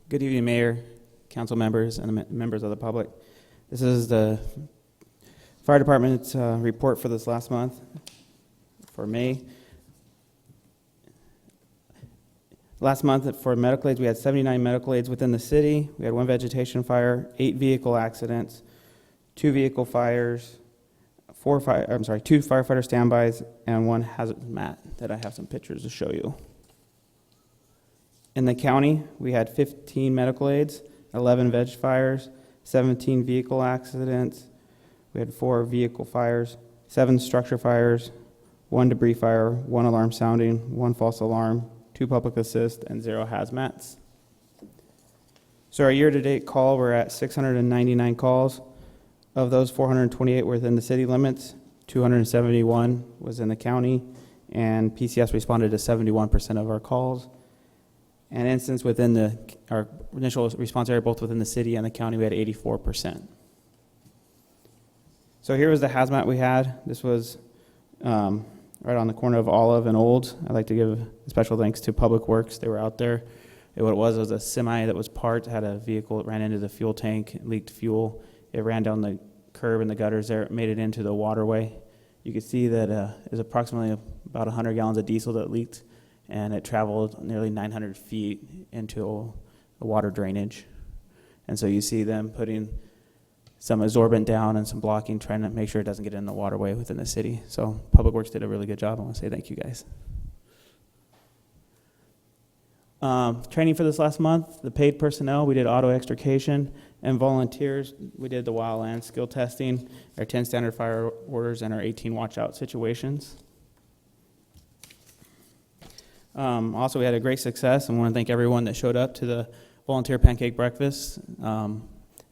Good evening, Mayor, council members, and members of the public. This is the fire department's report for this last month, for May. Last month for medical aids, we had 79 medical aids within the city. We had 1 vegetation fire, 8 vehicle accidents, 2 vehicle fires, 2 firefighter standbys, and 1 hazmat that I have some pictures to show you. In the county, we had 15 medical aids, 11 veg fires, 17 vehicle accidents. We had 4 vehicle fires, 7 structure fires, 1 debris fire, 1 alarm sounding, 1 false alarm, 2 public assist, and 0 hazmats. So our year-to-date call, we're at 699 calls. Of those, 428 were within the city limits, 271 was in the county, and PCS responded to 71% of our calls. And instance within our initial response area, both within the city and the county, we had 84%. So here was the hazmat we had. This was right on the corner of Olive and Old. I'd like to give special thanks to Public Works. They were out there. What it was a semi that was parked, had a vehicle, it ran into the fuel tank, it leaked fuel. It ran down the curb and the gutters there, it made it into the waterway. You could see that it was approximately about 100 gallons of diesel that leaked, and it traveled nearly 900 feet into a water drainage. And so you see them putting some absorbent down and some blocking, trying to make sure it doesn't get in the waterway within the city. So Public Works did a really good job. I want to say thank you guys. Training for this last month, the paid personnel, we did auto extrication And volunteers, we did the wildland skill testing, our 10 standard fire orders, and our 18 watch-out situations. Also, we had a great success, and I want to thank everyone that showed up to the volunteer pancake breakfast. I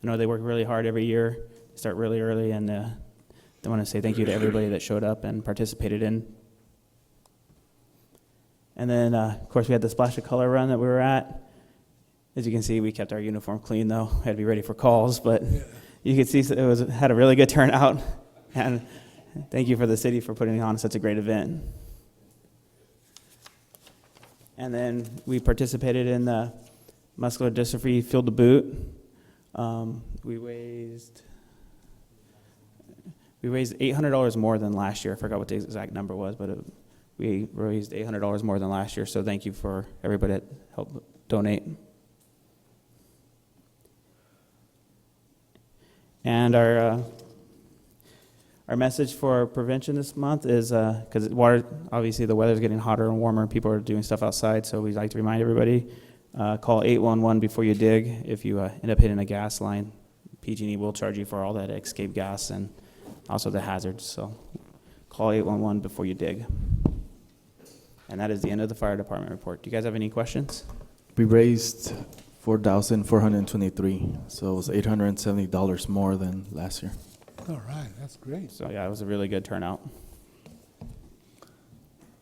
know they work really hard every year, start really early, and I want to say thank you to everybody that showed up and participated in. And then, of course, we had the Splash of Color run that we were at. As you can see, we kept our uniform clean, though. We had to be ready for calls, but you could see it had a really good turnout. And thank you for the city for putting on such a great event. And then we participated in the Muscular Dystrophy Field to Boot. We raised $800 more than last year. I forgot what the exact number was, but we raised $800 more than last year. So thank you for everybody that helped donate. And our message for prevention this month is, because obviously the weather's getting hotter and warmer, people are doing stuff outside, so we'd like to remind everybody, call 811 before you dig. If you end up hitting a gas line, PG&E will charge you for all that escape gas and also the hazards, so call 811 before you dig. And that is the end of the fire department report. Do you guys have any questions? We raised $4,423, so it was $870 more than last year. All right, that's great. So yeah, it was a really good turnout.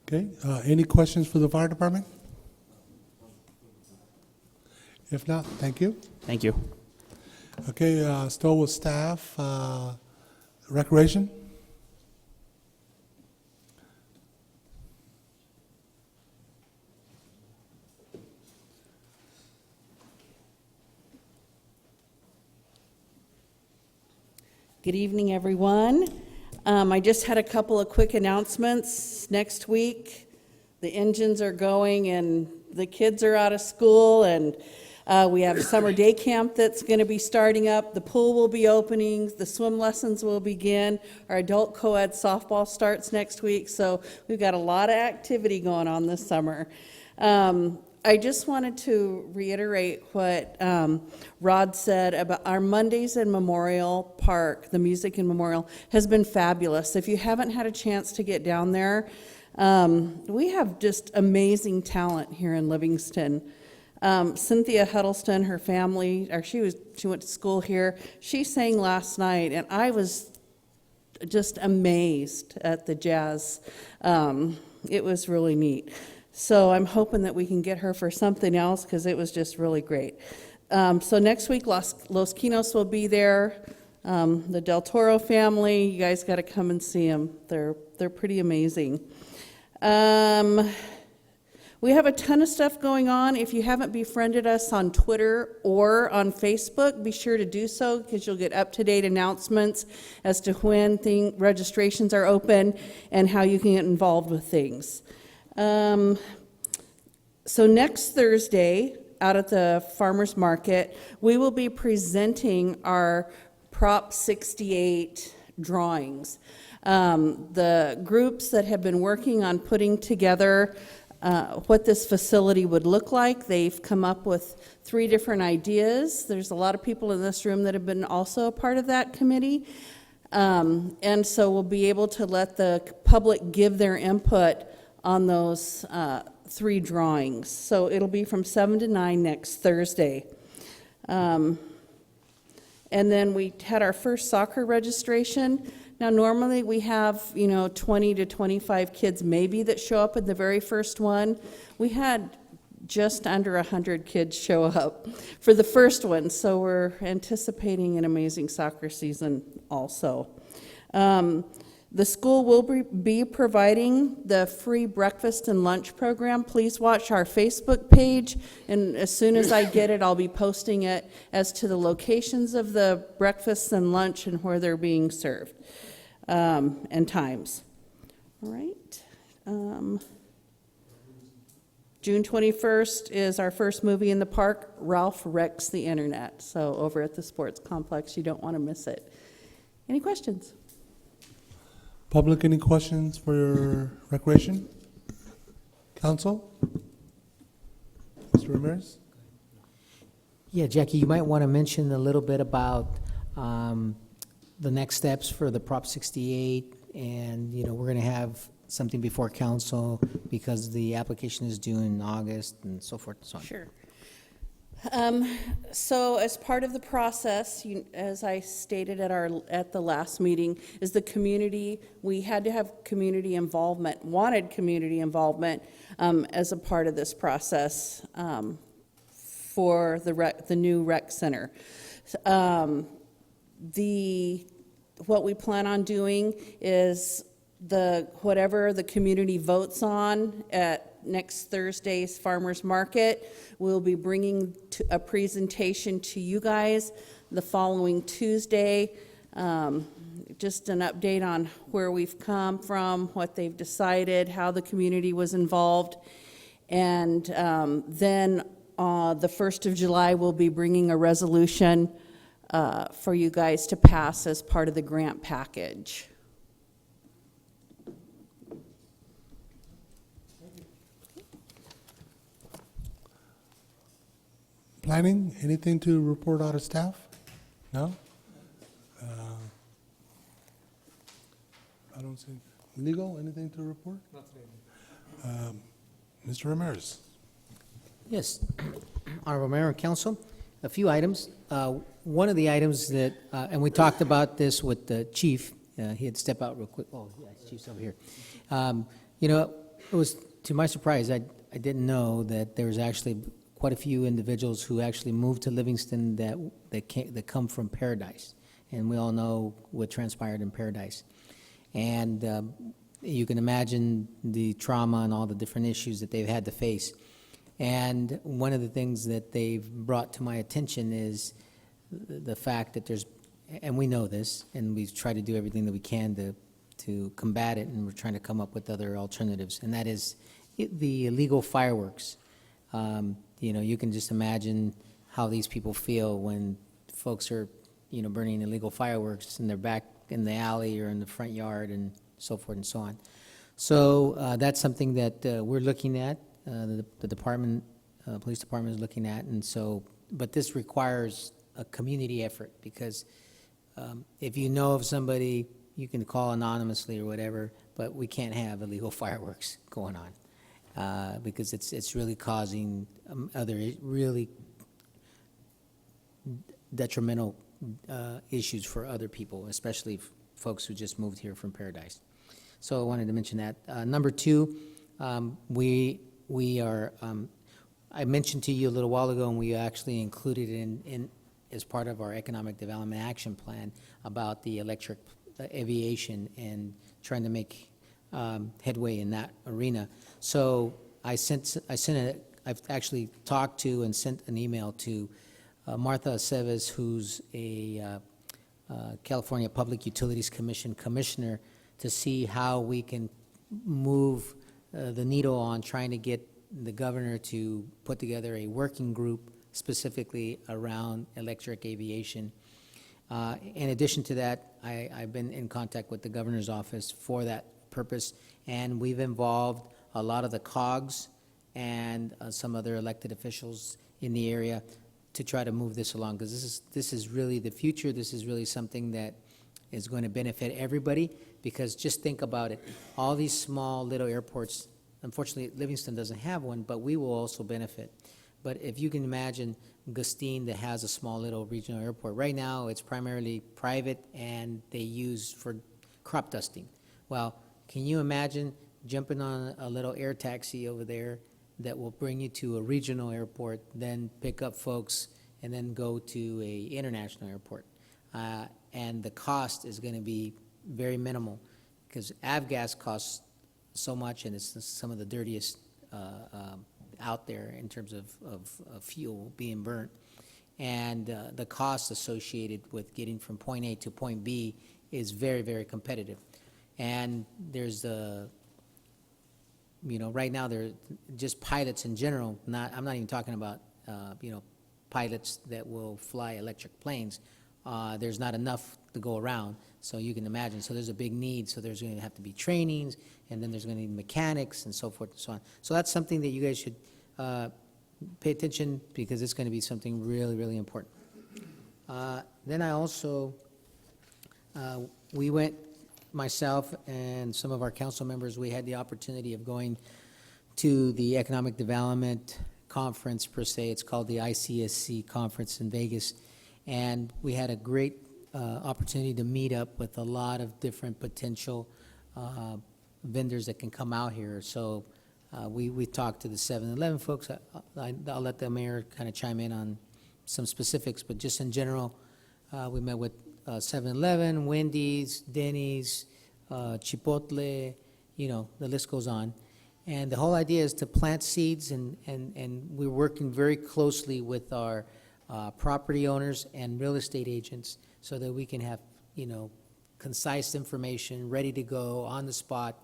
Okay, any questions for the fire department? If not, thank you. Thank you. Okay, still with staff, recreation? Good evening, everyone. I just had a couple of quick announcements. Next week, the engines are going and the kids are out of school, and we have summer day camp that's going to be starting up. The pool will be opening. The swim lessons will begin. Our adult co-ed softball starts next week, so we've got a lot of activity going on this summer. I just wanted to reiterate what Rod said about our Mondays in Memorial Park. The music in Memorial has been fabulous. If you haven't had a chance to get down there, we have just amazing talent here in Livingston. Cynthia Huddleston, her family, she went to school here. She sang last night, and I was just amazed at the jazz. It was really neat. So I'm hoping that we can get her for something else, because it was just really great. So next week, Los Quinos will be there. The Del Toro family, you guys got to come and see them. They're pretty amazing. We have a ton of stuff going on. If you haven't befriended us on Twitter or on Facebook, be sure to do so, because you'll get up-to-date announcements as to when registrations are open and how you can get involved with things. So next Thursday, out at the Farmers Market, we will be presenting our Prop 68 drawings. The groups that have been working on putting together what this facility would look like, they've come up with 3 different ideas. There's a lot of people in this room that have been also a part of that committee. And so we'll be able to let the public give their input on those 3 drawings. So it'll be from 7 to 9 next Thursday. And then we had our first soccer registration. Now, normally we have, 20 to 25 kids maybe that show up in the very first one. We had just under 100 kids show up for the first one, so we're anticipating an amazing soccer season also. The school will be providing the free breakfast and lunch program. Please watch our Facebook page, and as soon as I get it, I'll be posting it as to the locations of the breakfasts and lunch and where they're being served, and times. All right. June 21st is our first movie in the park, Ralph Wrecks the Internet. So over at the sports complex, you don't want to miss it. Any questions? Public, any questions for your recreation? Council? Mr. Ramirez? Yeah, Jackie, you might want to mention a little bit about the next steps for the Prop 68, and, you know, we're going to have something before council because the application is due in August and so forth and so on. Sure. So as part of the process, as I stated at the last meeting, is the community, we had to have community involvement, wanted community involvement as a part of this process for the new rec center. What we plan on doing is whatever the community votes on at next Thursday's farmers market, we'll be bringing a presentation to you guys the following Tuesday. Just an update on where we've come from, what they've decided, how the community was involved. And then the 1st of July, we'll be bringing a resolution for you guys to pass as part of the grant package. Planning, anything to report out of staff? No? I don't see. Legal, anything to report? Not today. Mr. Ramirez. Yes, Honorable Mayor and Council, a few items. One of the items that, and we talked about this with the chief, he had to step out real quick. Oh, yeah, chief's over here. You know, it was to my surprise, I didn't know that there was actually quite a few individuals who actually moved to Livingston that come from Paradise, and we all know what transpired in Paradise. And you can imagine the trauma and all the different issues that they've had to face. And one of the things that they've brought to my attention is the fact that there's, and we know this, and we've tried to do everything that we can to combat it, and we're trying to come up with other alternatives, and that is the illegal fireworks. You know, you can just imagine how these people feel when folks are, you know, burning illegal fireworks in their back in the alley or in the front yard and so forth and so on. So that's something that we're looking at, the department, police department is looking at, and so, but this requires a community effort because if you know of somebody, you can call anonymously or whatever, but we can't have illegal fireworks going on. Because it's really causing other really detrimental issues for other people, especially folks who just moved here from Paradise. So I wanted to mention that. Number two, we are, I mentioned to you a little while ago, and we actually included in as part of our Economic Development Action Plan about the electric aviation and trying to make headway in that arena. So I've actually talked to and sent an email to Martha Aceves, who's a California Public Utilities Commission commissioner, to see how we can move the needle on trying to get the governor to put together a working group specifically around electric aviation. In addition to that, I've been in contact with the governor's office for that purpose, and we've involved a lot of the COGs and some other elected officials in the area to try to move this along, because this is really the future. This is really something that is going to benefit everybody, because just think about it. All these small little airports, unfortunately Livingston doesn't have one, but we will also benefit. But if you can imagine Gustine that has a small little regional airport, right now it's primarily private and they use for crop dusting. Well, can you imagine jumping on a little air taxi over there that will bring you to a regional airport, then pick up folks, and then go to a international airport? And the cost is going to be very minimal, because avgas costs so much, and it's some of the dirtiest out there in terms of fuel being burnt. And the cost associated with getting from point A to point B is very, very competitive. And there's you know, right now there are just pilots in general. I'm not even talking about you know, pilots that will fly electric planes. There's not enough to go around, so you can imagine. So there's a big need. So there's going to have to be trainings, and then there's going to need mechanics and so forth and so on. So that's something that you guys should pay attention because it's going to be something really, really important. Then I also, we went, myself and some of our council members, we had the opportunity of going to the Economic Development Conference, per se. It's called the ICSC Conference in Vegas. And we had a great opportunity to meet up with a lot of different potential vendors that can come out here. So we talked to the 7-Eleven folks. I'll let the mayor kind of chime in on some specifics, but just in general, we met with 7-Eleven, Wendy's, Denny's, Chipotle, you know, the list goes on. And the whole idea is to plant seeds, and we're working very closely with our property owners and real estate agents so that we can have, you know, concise information, ready to go, on the spot.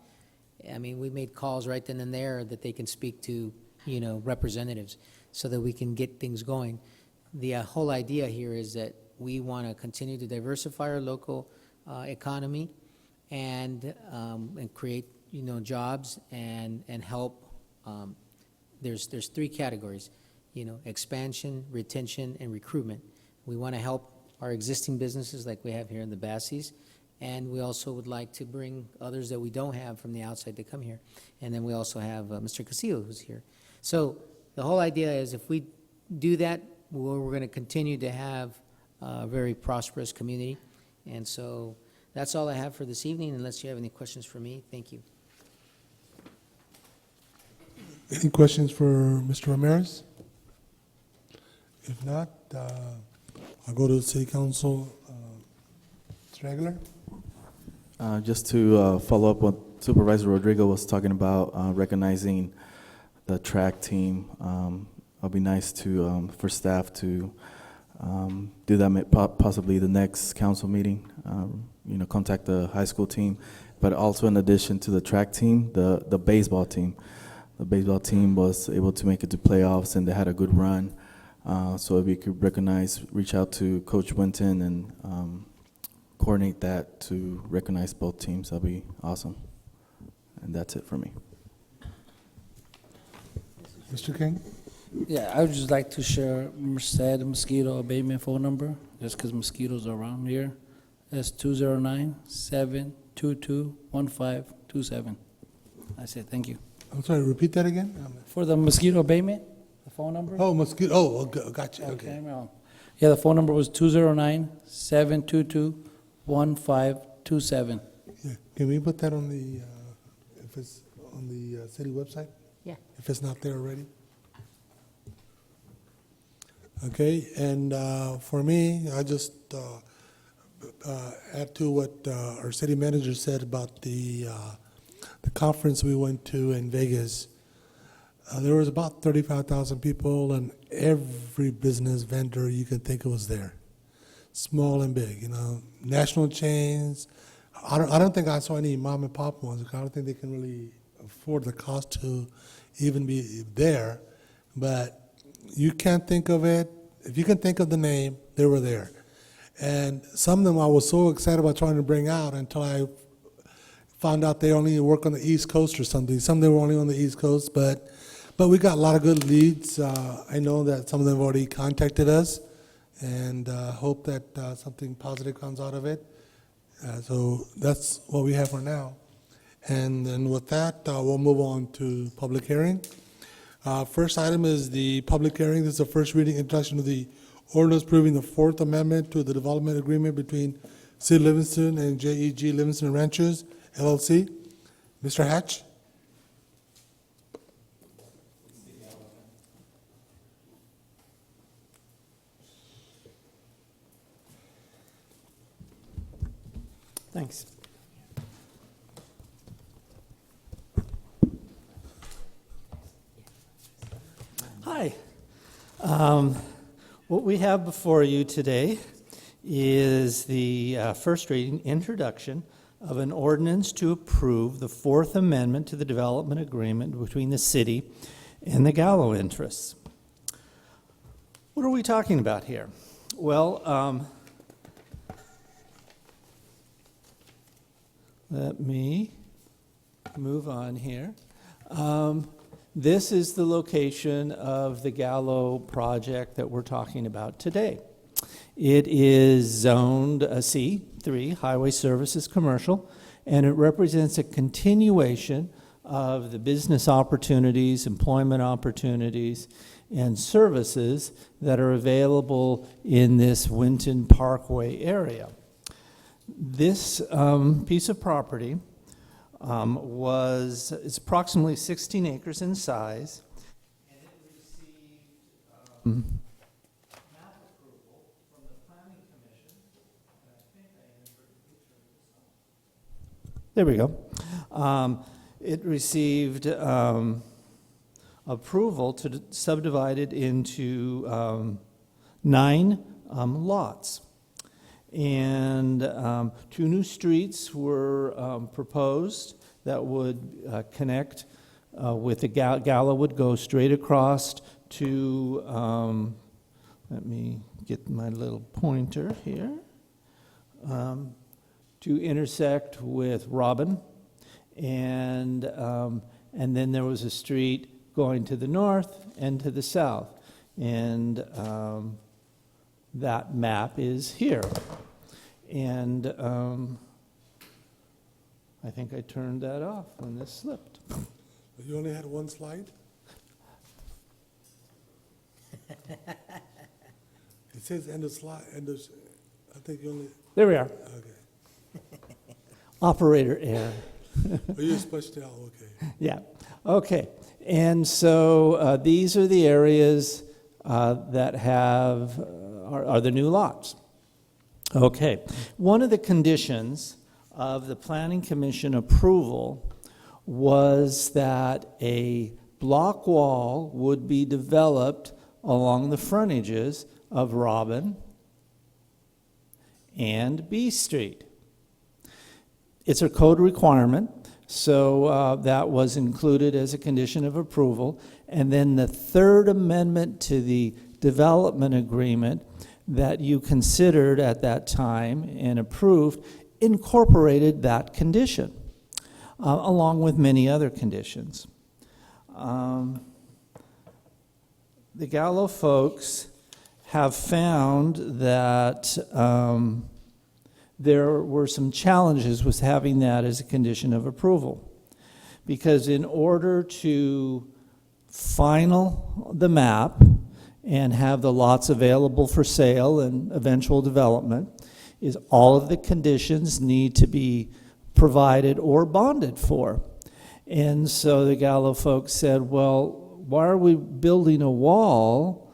I mean, we made calls right then and there that they can speak to, you know, representatives so that we can get things going. The whole idea here is that we want to continue to diversify our local economy and create, you know, jobs and help. There's three categories, you know, expansion, retention, and recruitment. We want to help our existing businesses like we have here in the Bassies, and we also would like to bring others that we don't have from the outside to come here. And then we also have Mr. Castillo, who's here. So the whole idea is if we do that, we're going to continue to have a very prosperous community. And so that's all I have for this evening, unless you have any questions for me. Thank you. Any questions for Mr. Ramirez? If not, I'll go to the City Council. Mr. Aguilar? Just to follow up what Supervisor Rodrigo was talking about, recognizing the track team. It'll be nice to for staff to do that possibly the next council meeting. You know, contact the high school team, but also in addition to the track team, the baseball team. The baseball team was able to make it to playoffs, and they had a good run. So if you could reach out to Coach Winton and coordinate that to recognize both teams, that'd be awesome. And that's it for me. Mr. King? Yeah, I would just like to share Merced mosquito abatement phone number, just because mosquitoes are around here. That's 209-722-1527. I said thank you. I'm sorry, repeat that again? For the mosquito abatement, the phone number? Oh, mosquito, oh, gotcha, okay. Well, yeah, the phone number was 209-722-1527. Yeah. Can we put that on the, if it's on the city website? Yeah. If it's not there already? Okay, and for me, I just add to what our city manager said about the conference we went to in Vegas. There was about 35,000 people, and every business vendor you can think of was there, small and big. You know, national chains. I don't think I saw any mom and pop ones. I don't think they can really afford the cost to even be there. But you can't think of it. If you can think of the name, they were there. And some of them I was so excited about trying to bring out until I found out they only work on the East Coast or something. Some of them were only on the East Coast, but we got a lot of good leads. I know that some of them have already contacted us, and hope that something positive comes out of it. So that's what we have for now. And then with that, we'll move on to public hearing. First item is the public hearing. This is the first reading introduction of the ordinance approving the Fourth Amendment to the development agreement between City of Livingston and JEG Livingston Ranchers, LLC. Mr. Hatch? Thanks. Hi. What we have before you today is the first reading introduction of an ordinance to approve the Fourth Amendment to the development agreement between the city and the Gallo interests. What are we talking about here? Well, let me move on here. this is the location of the Gallo project that we're talking about today. It is zoned a C3, Highway Services Commercial, and it represents a continuation of the business opportunities, employment opportunities, and services that are available in this Winton Parkway area. This piece of property is approximately 16 acres in size, and it received map approval from the Planning Commission. And I think I inserted a picture of this. There we go. It received approval to subdivide it into 9 lots. And 2 new streets were proposed that would connect with the Gallo would go straight across to, let me get my little pointer here, to intersect with Robin. And then there was a street going to the north and to the south. And that map is here. And I think I turned that off when this slipped. You only had one slide? It says end of slide, I think you only, There we are. okay. Operator error. Oh, you just pushed it out, okay. Yeah, okay. And so these are the areas that have, are the new lots. Okay. One of the conditions of the Planning Commission approval was that a block wall would be developed along the frontages of Robin and B Street. It's a code requirement, so that was included as a condition of approval. And then the third amendment to the development agreement that you considered at that time and approved incorporated that condition, along with many other conditions. The Gallo folks have found that there were some challenges with having that as a condition of approval. Because in order to final the map and have the lots available for sale and eventual development, is all of the conditions need to be provided or bonded for. And so the Gallo folks said, well, why are we building a wall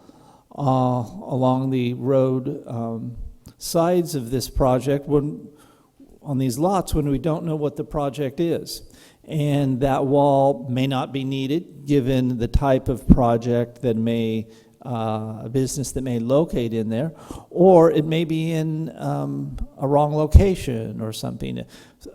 along the road sides of this project on these lots when we don't know what the project is? And that wall may not be needed given the type of project that may, a business that may locate in there, or it may be in a wrong location or something. A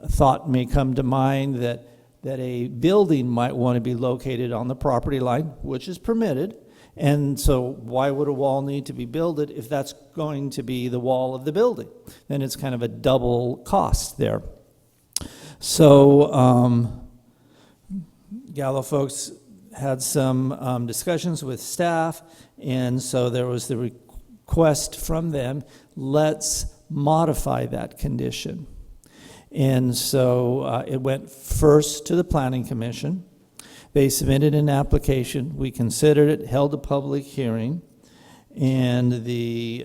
thought may come to mind that a building might want to be located on the property line, which is permitted. And so why would a wall need to be built if that's going to be the wall of the building? Then it's kind of a double cost there. So Gallo folks had some discussions with staff, and so there was the request from them, let's modify that condition. And so it went first to the Planning Commission. They submitted an application. We considered it, held a public hearing, and the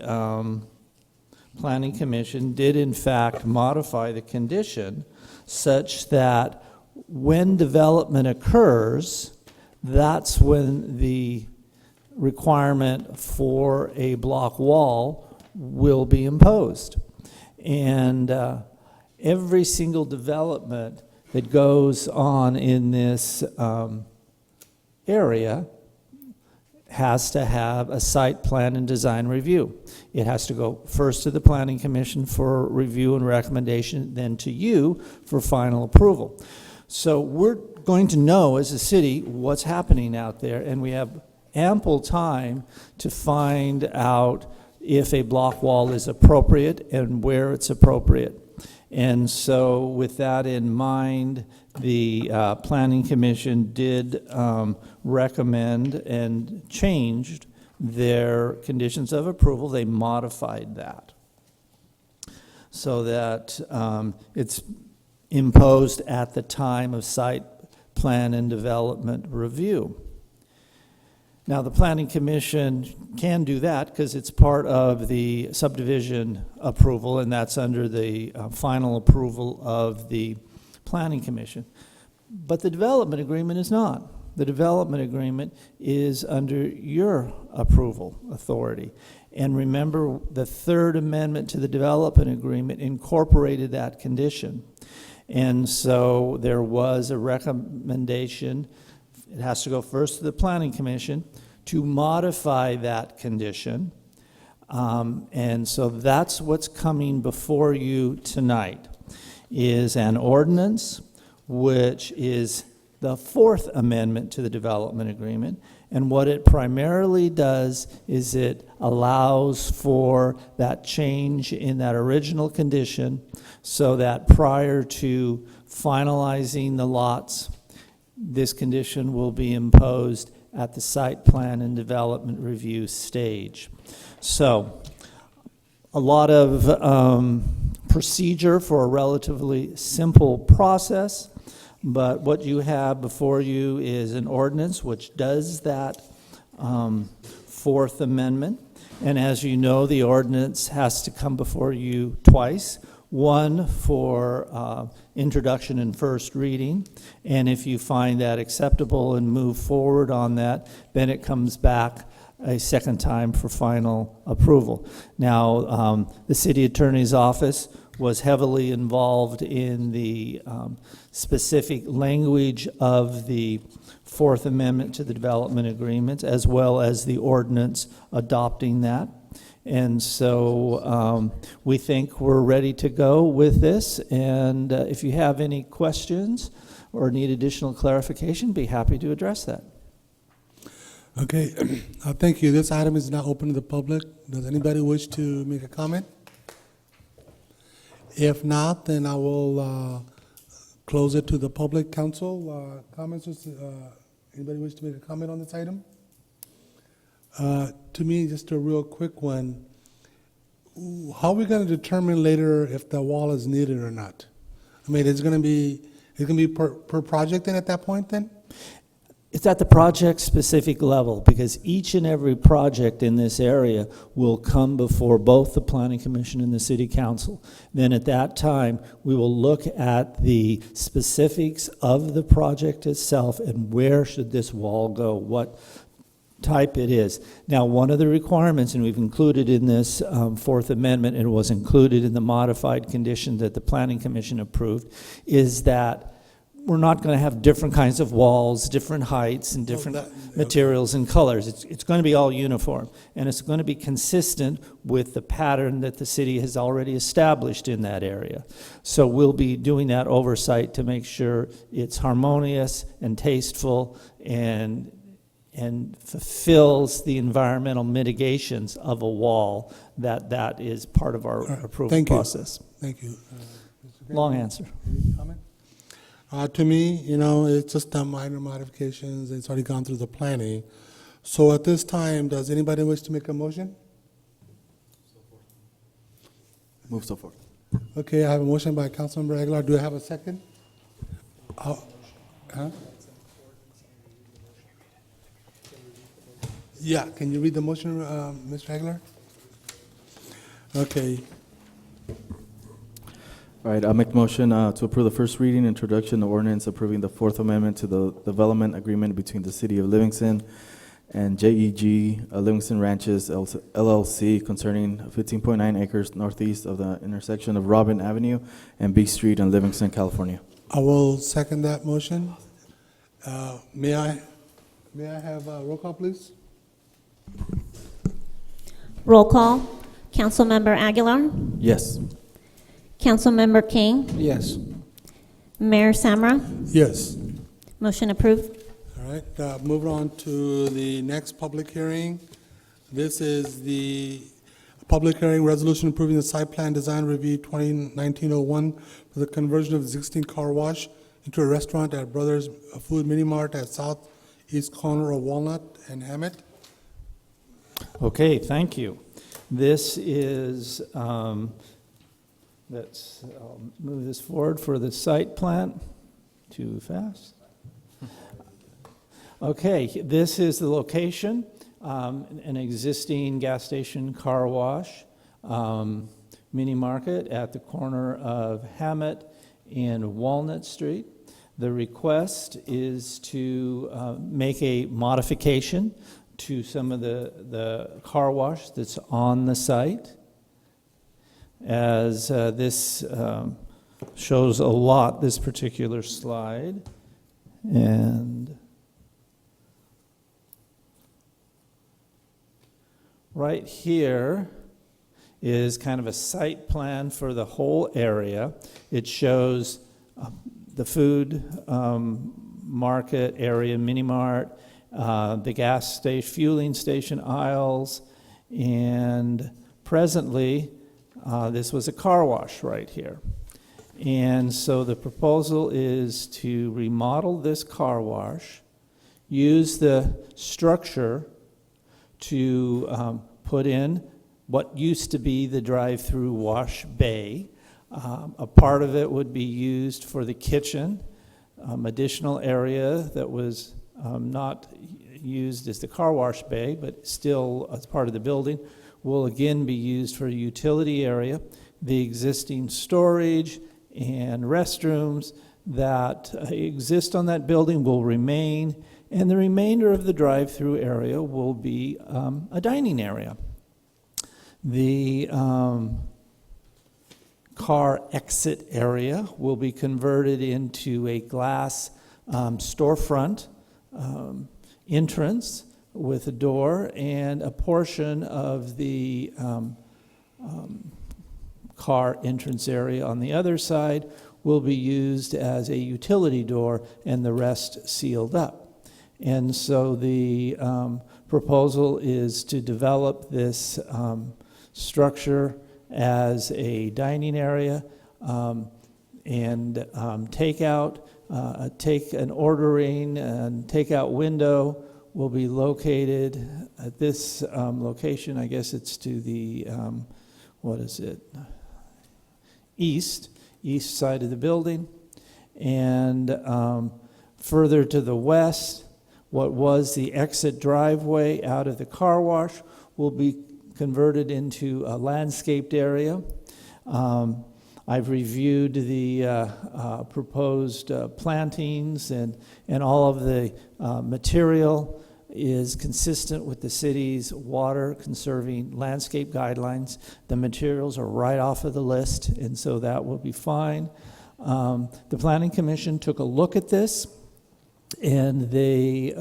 Planning Commission did in fact modify the condition such that when development occurs, that's when the requirement for a block wall will be imposed. And every single development that goes on in this area has to have a site plan and design review. It has to go first to the Planning Commission for review and recommendation, then to you for final approval. So we're going to know as a city what's happening out there, and we have ample time to find out if a block wall is appropriate and where it's appropriate. And so with that in mind, the Planning Commission did recommend and changed their conditions of approval. They modified that so that it's imposed at the time of site plan and development review. Now, the Planning Commission can do that because it's part of the subdivision approval, and that's under the final approval of the Planning Commission. But the development agreement is not. The development agreement is under your approval authority. And remember, the third amendment to the development agreement incorporated that condition. And so there was a recommendation, it has to go first to the Planning Commission, to modify that condition. And so that's what's coming before you tonight, is an ordinance, which is the fourth amendment to the development agreement. And what it primarily does is it allows for that change in that original condition so that prior to finalizing the lots, this condition will be imposed at the site plan and development review stage. So a lot of procedure for a relatively simple process, but what you have before you is an ordinance which does that fourth amendment. And as you know, the ordinance has to come before you twice. One for introduction and first reading, and if you find that acceptable and move forward on that, then it comes back a second time for final approval. Now, the city attorney's office was heavily involved in the specific language of the Fourth Amendment to the development agreement, as well as the ordinance adopting that. And so we think we're ready to go with this. And if you have any questions or need additional clarification, be happy to address that. Okay, thank you. This item is now open to the public. Does anybody wish to make a comment? If not, then I will close it to the public. Council comments. Anybody wish to make a comment on this item? To me, just a real quick one. How are we going to determine later if the wall is needed or not? I mean, it's going to be per project then at that point then? It's at the project-specific level, because each and every project in this area will come before both the Planning Commission and the City Council. Then at that time, we will look at the specifics of the project itself and where should this wall go, what type it is. Now, one of the requirements, and we've included in this Fourth Amendment, and it was included in the modified condition that the Planning Commission approved, is that we're not going to have different kinds of walls, different heights, and different materials and colors. It's going to be all uniform, and it's going to be consistent with the pattern that the city has already established in that area. So we'll be doing that oversight to make sure it's harmonious and tasteful and fulfills the environmental mitigations of a wall that is part of our approval process. Thank you. Long answer. Any comment? To me, it's just minor modifications. It's already gone through the planning. So at this time, does anybody wish to make a motion? Move so forth. Okay, I have a motion by Councilmember Aguilar. Do I have a second? Huh? Yeah, can you read the motion, Mr. Aguilar? Okay. All right, I'll make the motion to approve the first reading, introduction of ordinance approving the Fourth Amendment to the development agreement between the City of Livingston and JEG Livingston Ranches LLC concerning 15.9 acres northeast of the intersection of Robin Avenue and B Street in Livingston, California. I will second that motion. May I have a roll call, please? Roll call. Councilmember Aguilar? Yes. Councilmember King? Yes. Mayor Samra? Yes. Motion approved. All right, moving on to the next public hearing. This is the Public hearing resolution approving the site plan design review 2019-01 for the conversion of existing car wash into a restaurant at Brothers Food Mini Mart at southeast corner of Walnut and Hammett. Okay, thank you. This is, I'll move this forward for the site plan. Too fast? Okay, this is the location, an existing gas station car wash, mini market at the corner of Hammett and Walnut Street. The request is to make a modification to some of the car wash that's on the site. As this shows a lot, this particular slide. And right here is kind of a site plan for the whole area. It shows the food market area, mini mart, the gas station, fueling station aisles, and presently this was a car wash right here. And so the proposal is to remodel this car wash, use the structure to put in what used to be the drive-through wash bay. A part of it would be used for the kitchen, additional area that was not used as the car wash bay, but still as part of the building, will again be used for a utility area. The existing storage and restrooms that exist on that building will remain, and the remainder of the drive-through area will be a dining area. The car exit area will be converted into a glass storefront entrance with a door, and a portion of the car entrance area on the other side will be used as a utility door, and the rest sealed up. And so the proposal is to develop this structure as a dining area, and takeout, take an ordering and takeout window will be located at this location. I guess it's to the, east side of the building. And further to the west, what was the exit driveway out of the car wash will be converted into a landscaped area. I've reviewed the proposed plantings, and all of the material is consistent with the city's water conserving landscape guidelines. The materials are right off of the list, and so that will be fine. The Planning Commission took a look at this, and they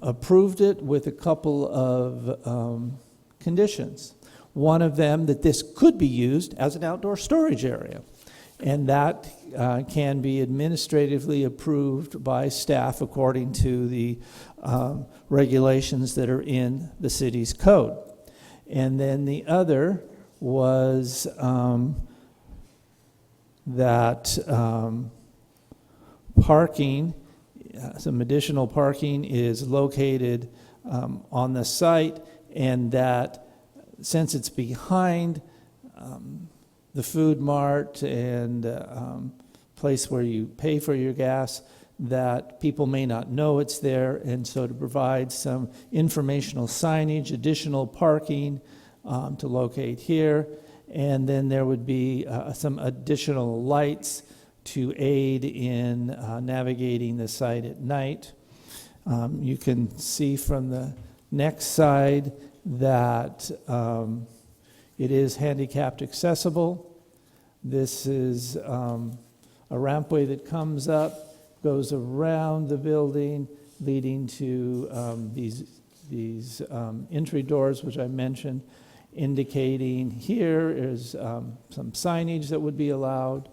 approved it with a couple of conditions. One of them, that this could be used as an outdoor storage area, and that can be administratively approved by staff according to the regulations that are in the city's code. And then the other was that parking, some additional parking is located on the site, and that since it's behind the food mart and place where you pay for your gas, that people may not know it's there, and so to provide some informational signage, additional parking to locate here, and then there would be some additional lights to aid in navigating the site at night. You can see from the next side that it is handicapped accessible. This is a rampway that comes up, goes around the building, leading to these entry doors, which I mentioned, indicating here is some signage that would be allowed,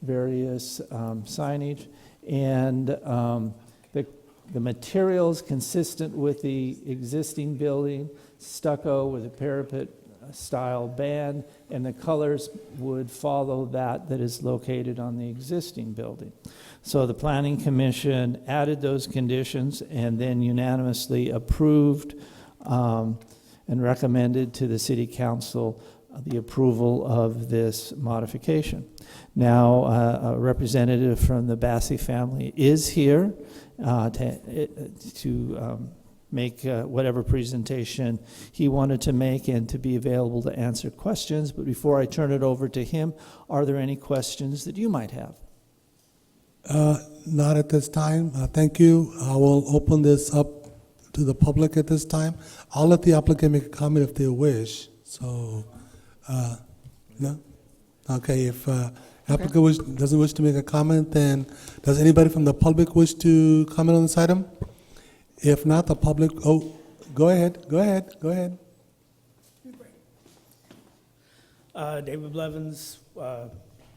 various signage, and the The materials consistent with the existing building, stucco with a parapet style band, and the colors would follow that is located on the existing building. So the Planning Commission added those conditions and then unanimously approved and recommended to the City Council the approval of this modification. Now, a representative from the Bassi family is here to make whatever presentation he wanted to make and to be available to answer questions. But before I turn it over to him, are there any questions that you might have? Not at this time. Thank you. I will open this up to the public at this time. I'll let the applicant make a comment if they wish. So, no? Okay, if applicant doesn't wish to make a comment, then does anybody from the public wish to comment on this item? If not, the public, go ahead. David Blevins,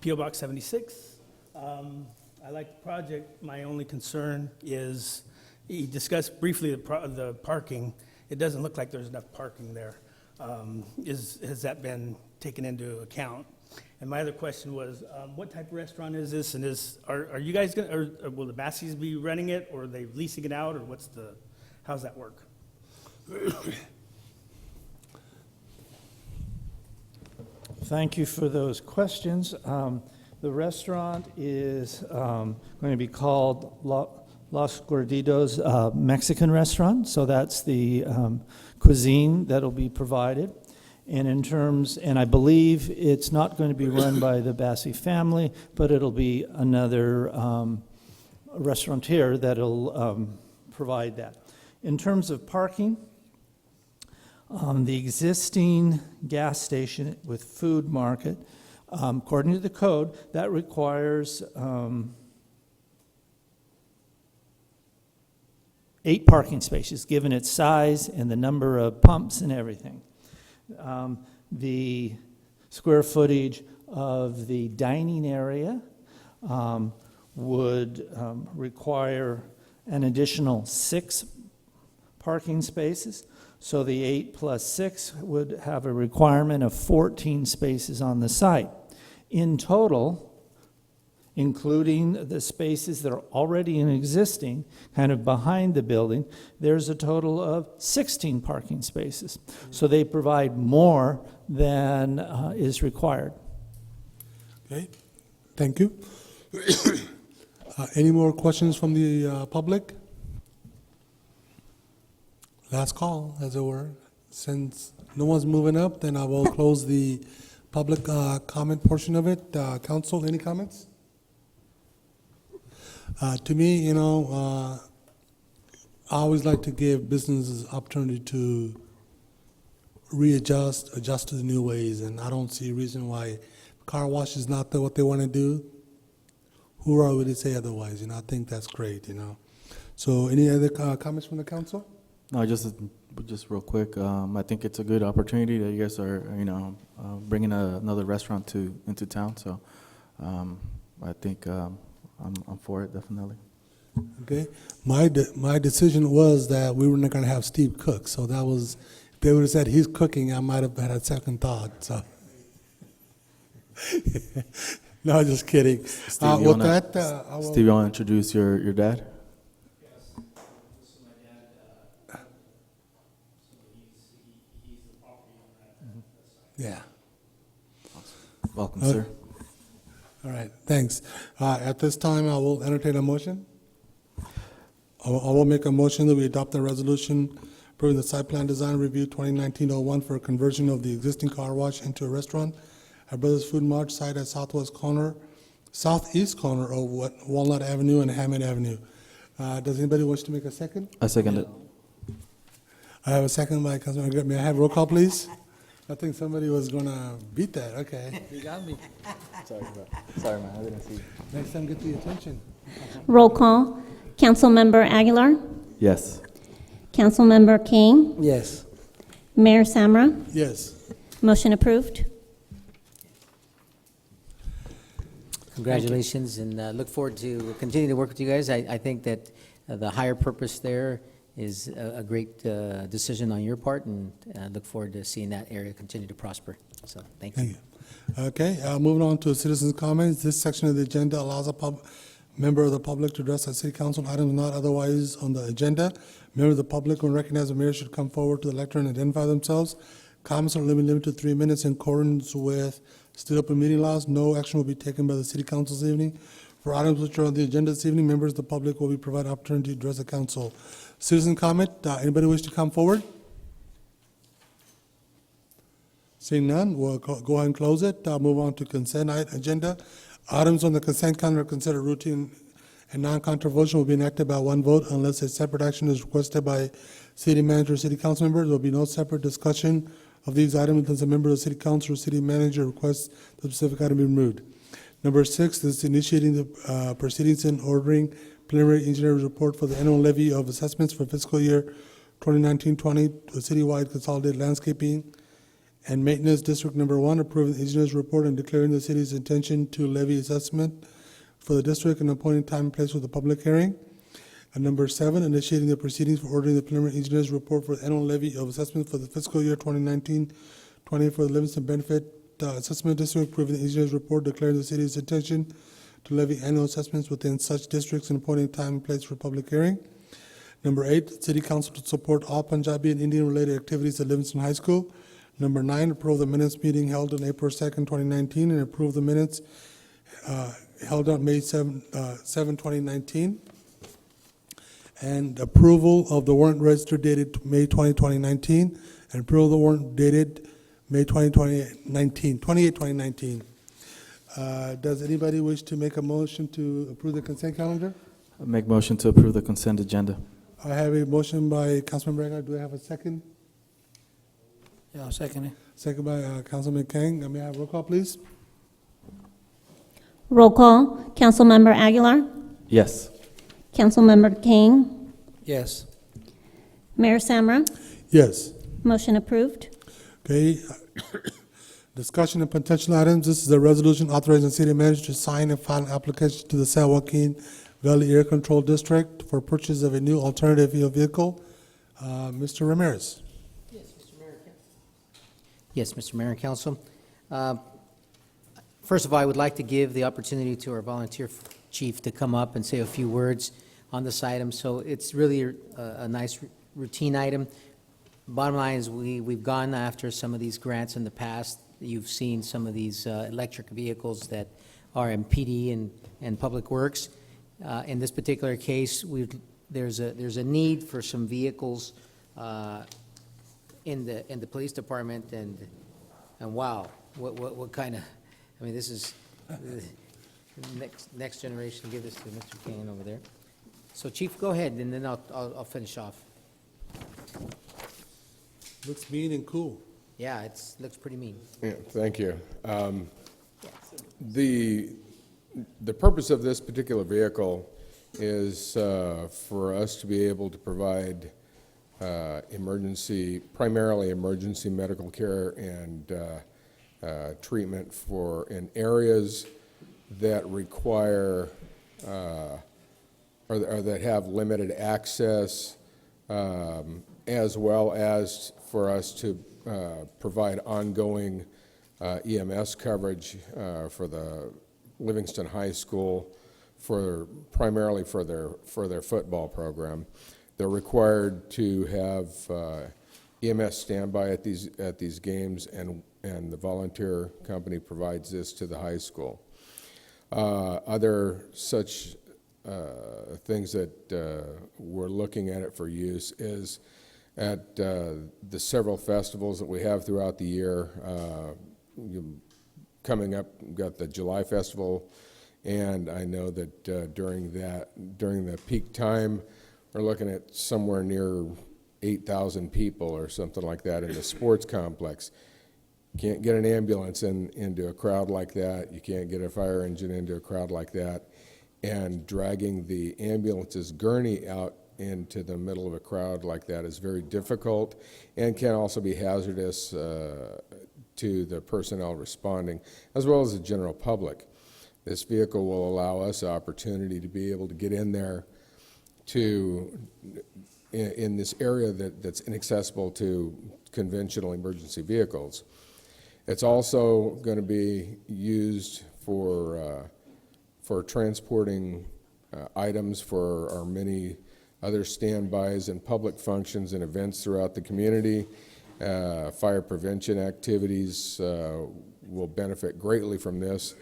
P.O. Box 76. I like the project. My only concern is, he discussed briefly the parking. It doesn't look like there's enough parking there. Has that been taken into account? And my other question was, what type of restaurant is this? And are you guys going to, or will the Bassies be running it, or are they leasing it out, or how's that work? Thank you for those questions. The restaurant is going to be called Los Gorditos Mexican Restaurant, so that's the cuisine that'll be provided. And and I believe it's not going to be run by the Bassi family, but it'll be another restaurateur that'll provide that. In terms of parking, the existing gas station with food market, according to the code, that requires 8 parking spaces, given its size and the number of pumps and everything. The square footage of the dining area would require an additional 6 parking spaces. So the 8 plus 6 would have a requirement of 14 spaces on the site. In total, including the spaces that are already existing, kind of behind the building, there's a total of 16 parking spaces. So they provide more than is required. Okay, thank you. Any more questions from the public? Last call, as it were. Since no one's moving up, then I will close the public comment portion of it. Council, any comments? To me, I always like to give businesses opportunity to adjust to the new ways, and I don't see a reason why car wash is not what they want to do. Who are we to say otherwise? I think that's great. So, any other comments from the council? No, just real quick. I think it's a good opportunity that you guys are, bringing another restaurant into town. So, I think I'm for it, definitely. Okay, my decision was that we were not going to have Steve cook. So that was, if they would have said he's cooking, I might have had a second thought. So, no, just kidding. Steve, you want to introduce your dad? Yeah. Welcome, sir. All right, thanks. At this time, I will entertain a motion. I will make a motion that we adopt the resolution approving the site plan design review 2019-01 for a conversion of the existing car wash into a restaurant at Brothers Food Mart site at southeast corner of Walnut Avenue and Hammond Avenue. Does anybody wish to make a second? I second it. I have a second by Councilman Garrett. May I have roll call, please? I think somebody was going to beat that. Okay. You got me. Sorry, man. I didn't see. Next time, get the attention. Roll call. Councilmember Aguilar? Yes. Councilmember King? Yes. Mayor Samra? Yes. Motion approved. Congratulations, and look forward to continuing to work with you guys. I think that the higher purpose there is a great decision on your part, and I look forward to seeing that area continue to prosper. So, thank you. Thank you. Okay, moving on to citizens' comments. This section of the agenda allows a member of the public to address a city council items not otherwise on the agenda. Members of the public, when recognized, the mayor should come forward to the lectern and identify themselves. Comments are limited to 3 minutes in accordance with state open meeting laws. No action will be taken by the city council this evening. For items which are on the agenda this evening, members of the public will be provided opportunity to address the council. Citizen comment, anybody wish to come forward? Seeing none, we'll go ahead and close it. Move on to consent agenda. Items on the consent calendar considered routine and non-controversial will be enacted by one vote unless a separate action is requested by city manager or city council members. There will be no separate discussion of these items unless a member of the city council or city manager requests the specific item be removed. Number 6 is initiating the proceedings and ordering preliminary engineer's report for the annual levy of assessments for fiscal year 2019-20, the citywide consolidated landscaping and maintenance district number 1, approving the engineer's report and declaring the city's intention to levy assessment for the district and appointing time and place for the public hearing. And number 7, initiating the proceedings for ordering the preliminary engineer's report for the annual levy of assessment for the fiscal year 2019-20 for the Livingston Benefit Assessment District, approving the engineer's report, declaring the city's intention to levy annual assessments within such districts and appointing time and place for public hearing. Number 8, City Council to support all Punjabi and Indian-related activities at Livingston High School. Number 9, approve the minutes meeting held on April 2nd, 2019, and approve the minutes held on May 7, 2019. And approval of the warrant register dated May 20, 2019, and approval of the warrant dated May 28, 2019. Does anybody wish to make a motion to approve the consent calendar? I make motion to approve the consent agenda. I have a motion by Councilman Braga. Do I have a second? Yeah, I'll second it. Second by Councilman Kang. May I have roll call, please? Roll call. Councilmember Aguilar? Yes. Councilmember King? Yes. Mayor Samra? Yes. Motion approved. Okay. Discussion of potential items. This is a resolution authorizing the city manager to sign and file an application to the San Joaquin Valley Air Control District for purchase of a new alternative fuel vehicle. Mr. Ramirez. Yes, Mr. Mayor and Council. First of all, I would like to give the opportunity to our volunteer chief to come up and say a few words on this item. So it's really a nice routine item. Bottom line is we've gone after some of these grants in the past. You've seen some of these electric vehicles that are in PD and Public Works. In this particular case, there's a need for some vehicles in the police department, and wow, what kind of, I mean, this is next generation. Give this to Mr. Kane over there. So Chief, go ahead, and then I'll finish off. Looks mean and cool. Yeah, looks pretty mean. Yeah, thank you. The purpose of this particular vehicle is for us to be able to provide primarily emergency medical care and treatment in areas that require or that have limited access, as well as for us to provide ongoing EMS coverage for the Livingston High School, primarily for their football program. They're required to have EMS standby at these games, and the volunteer company provides this to the high school. Other such things that we're looking at it for use is at the several festivals that we have throughout the year. Coming up, we've got the July Festival, and I know that during the peak time, we're looking at somewhere near 8,000 people or something like that in the sports complex. You can't get an ambulance into a crowd like that. You can't get a fire engine into a crowd like that. And dragging the ambulance's gurney out into the middle of a crowd like that is very difficult and can also be hazardous to the personnel responding, as well as the general public. This vehicle will allow us the opportunity to be able to get in there to in this area that's inaccessible to conventional emergency vehicles. It's also going to be used for transporting items for our many other standbys and public functions and events throughout the community. Fire prevention activities will benefit greatly from this.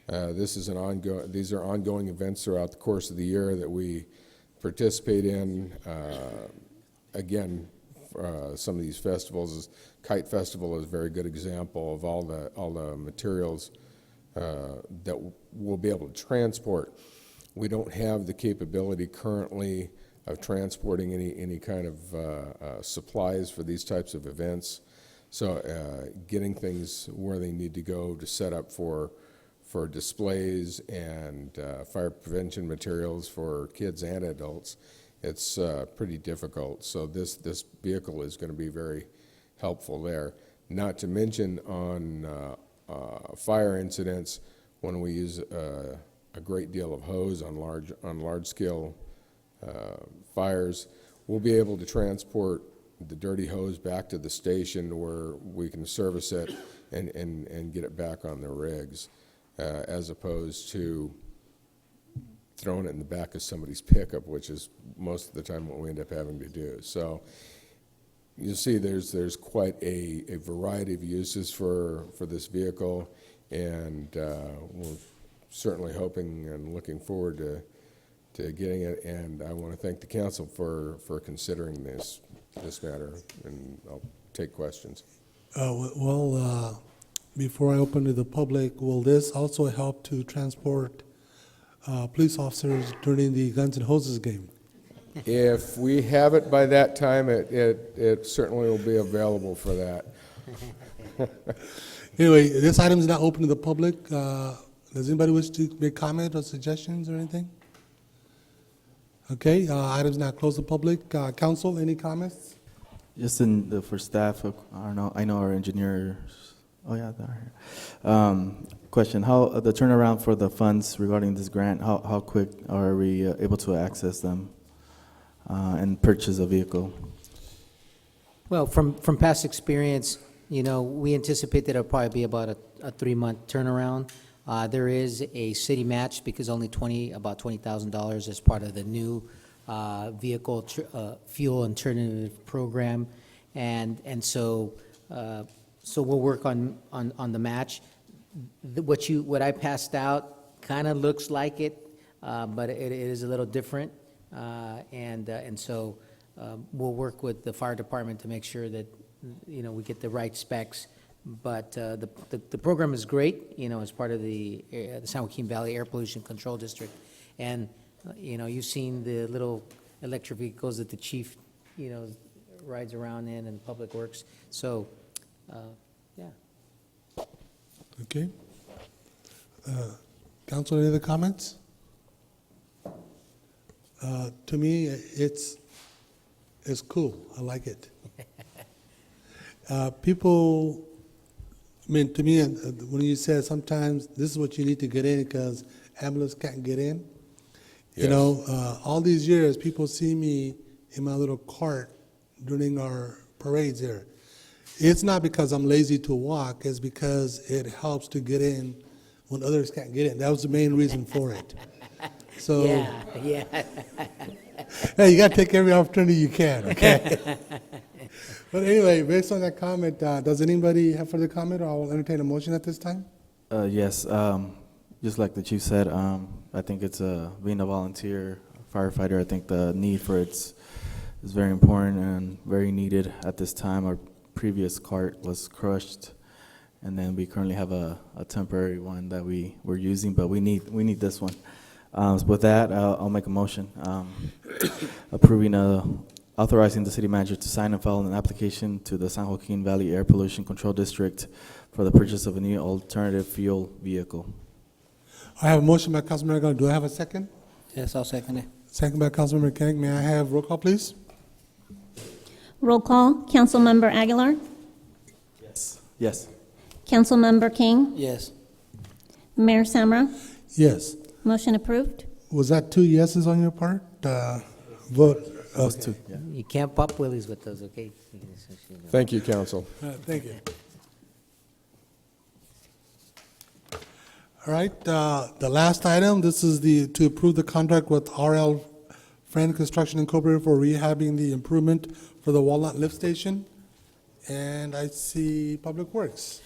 These are ongoing events throughout the course of the year that we participate in. Again, some of these festivals, Kite Festival is a very good example of all the materials that we'll be able to transport. We don't have the capability currently of transporting any kind of supplies for these types of events. So getting things where they need to go to set up for displays and fire prevention materials for kids and adults, it's pretty difficult. So this vehicle is going to be very helpful there. Not to mention on fire incidents, when we use a great deal of hose on large scale fires, we'll be able to transport the dirty hose back to the station where we can service it and get it back on the rigs, as opposed to throwing it in the back of somebody's pickup, which is most of the time what we end up having to do. So you see there's quite a variety of uses for this vehicle, and we're certainly hoping and looking forward to getting it. And I want to thank the council for considering this matter, and I'll take questions. Before I open to the public, will this also help to transport police officers during the Guns and Hoses game? If we have it by that time, it certainly will be available for that. Anyway, this item is not open to the public. Does anybody wish to make comment or suggestions or anything? Okay, item's not closed to public. Council, any comments? Just for staff, I know our engineers. Oh yeah, they're here. Question: how the turnaround for the funds regarding this grant? How quick are we able to access them and purchase a vehicle? Well, from past experience, we anticipate that it'll probably be about a 3-month turnaround. There is a city match because only about $20,000 is part of the new vehicle fuel alternative program, and so we'll work on the match. What I passed out kind of looks like it, but it is a little different, and so we'll work with the fire department to make sure that we get the right specs. But the program is great, as part of the San Joaquin Valley Air Pollution Control District, and you've seen the little electric vehicles that the chief rides around in and Public Works. So yeah. Okay. Council, any other comments? To me, it's cool. I like it. People, to me, when you said sometimes this is what you need to get in because ambulance can't get in, Yes. all these years, people see me in my little cart during our parades here. It's not because I'm lazy to walk, it's because it helps to get in when others can't get in. That was the main reason for it. So, Yeah. hey, you got to take every opportunity you can, okay? But anyway, based on that comment, does anybody have further comment, or I will entertain a motion at this time? Yes, just like the chief said, I think it's being a volunteer firefighter. I think the need for it is very important and very needed at this time. Our previous cart was crushed, and then we currently have a temporary one that we're using, but we need this one. So with that, I'll make a motion authorizing the city manager to sign and file an application to the San Joaquin Valley Air Pollution Control District for the purchase of a new alternative fuel vehicle. I have a motion by Councilmember Gunn. Do I have a second? Yes, I'll second it. Second by Councilmember King. May I have roll call, please? Roll call. Councilmember Aguilar? Yes. Councilmember King? Yes. Mayor Samra? Yes. Motion approved. Was that 2 yeses on your part? Vote. Those Okay. two, yeah. You can't pop willies with those, okay? Thank you, council. Thank you. All right, the last item, this is to approve the contract with RL Friend Construction Incorporated for rehabbing the improvement for the Walnut Lift Station. And I see Public Works.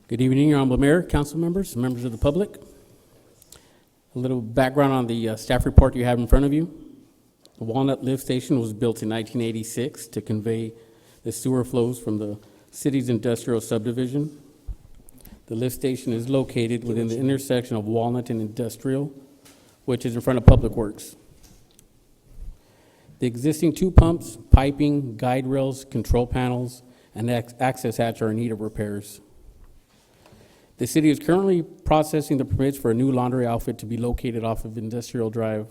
Good evening, Your Honorable Mayor, council members, members of the public. A little background on the staff report you have in front of you. The Walnut Lift Station was built in 1986 to convey the sewer flows from the city's industrial subdivision. The lift station is located within the intersection of Walnut and Industrial, which is in front of Public Works. The existing two pumps, piping, guide rails, control panels, and access hatch are in need of repairs. The city is currently processing the permits for a new laundry outfit to be located off of Industrial Drive.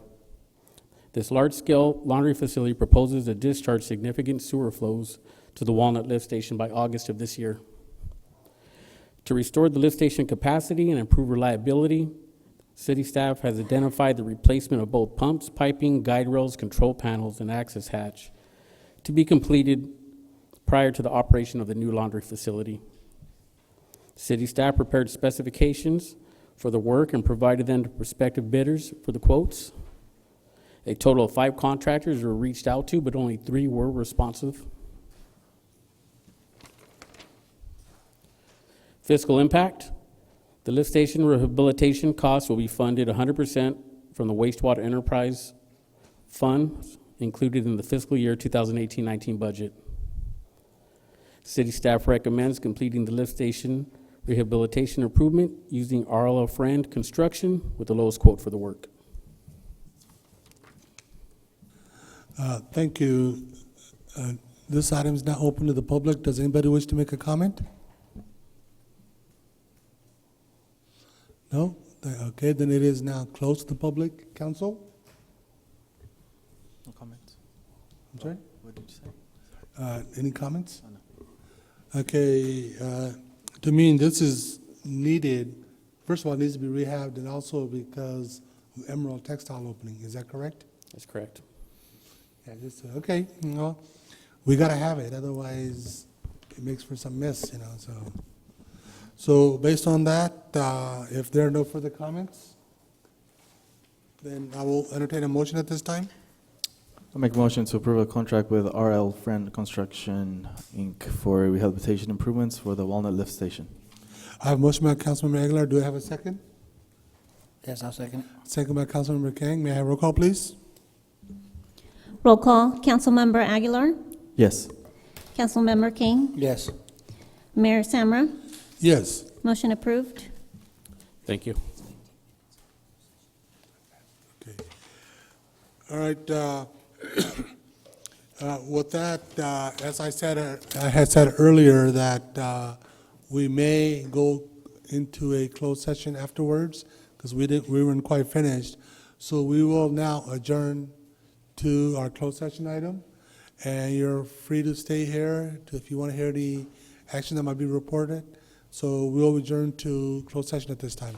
This large-scale laundry facility proposes to discharge significant sewer flows to the Walnut Lift Station by August of this year. To restore the lift station capacity and improve reliability, city staff has identified the replacement of both pumps, piping, guide rails, control panels, and access hatch to be completed prior to the operation of the new laundry facility. City staff prepared specifications for the work and provided them to prospective bidders for the quotes. A total of 5 contractors were reached out to, but only 3 were responsive. Fiscal impact. The lift station rehabilitation costs will be funded 100% from the wastewater enterprise fund included in the fiscal year 2018-19 budget. City staff recommends completing the lift station rehabilitation improvement using RLL Friend Construction with the lowest quote for the work. Thank you. This item is now open to the public. Does anybody wish to make a comment? No? Okay, then it is now closed to the public. Council? No comments. I'm sorry? What did you say? Any comments? Oh, no. Okay, to me, this is needed. First of all, it needs to be rehabbed, and also because of Emerald Textile opening. Is that correct? That's correct. Yeah, just, okay, we gotta have it, otherwise it makes for some mess, so. So based on that, if there are no further comments, then I will entertain a motion at this time. I'll make a motion to approve a contract with RL Friend Construction, Inc. for rehabilitation improvements for the Walnut Lift Station. I have a motion by Councilmember Aguilar. Do I have a second? Yes, I'll second it. Second by Councilmember Kang. May I have roll call, please? Roll call, Councilmember Aguilar, Yes. Councilmember King, Yes. Mayor Samra. Yes. Motion approved. Thank you. Okay. All right, with that, as I had said earlier, that we may go into a closed session afterwards, because we weren't quite finished. So we will now adjourn to our closed session item, and you're free to stay here if you want to hear the action that might be reported. So we'll adjourn to closed session at this time.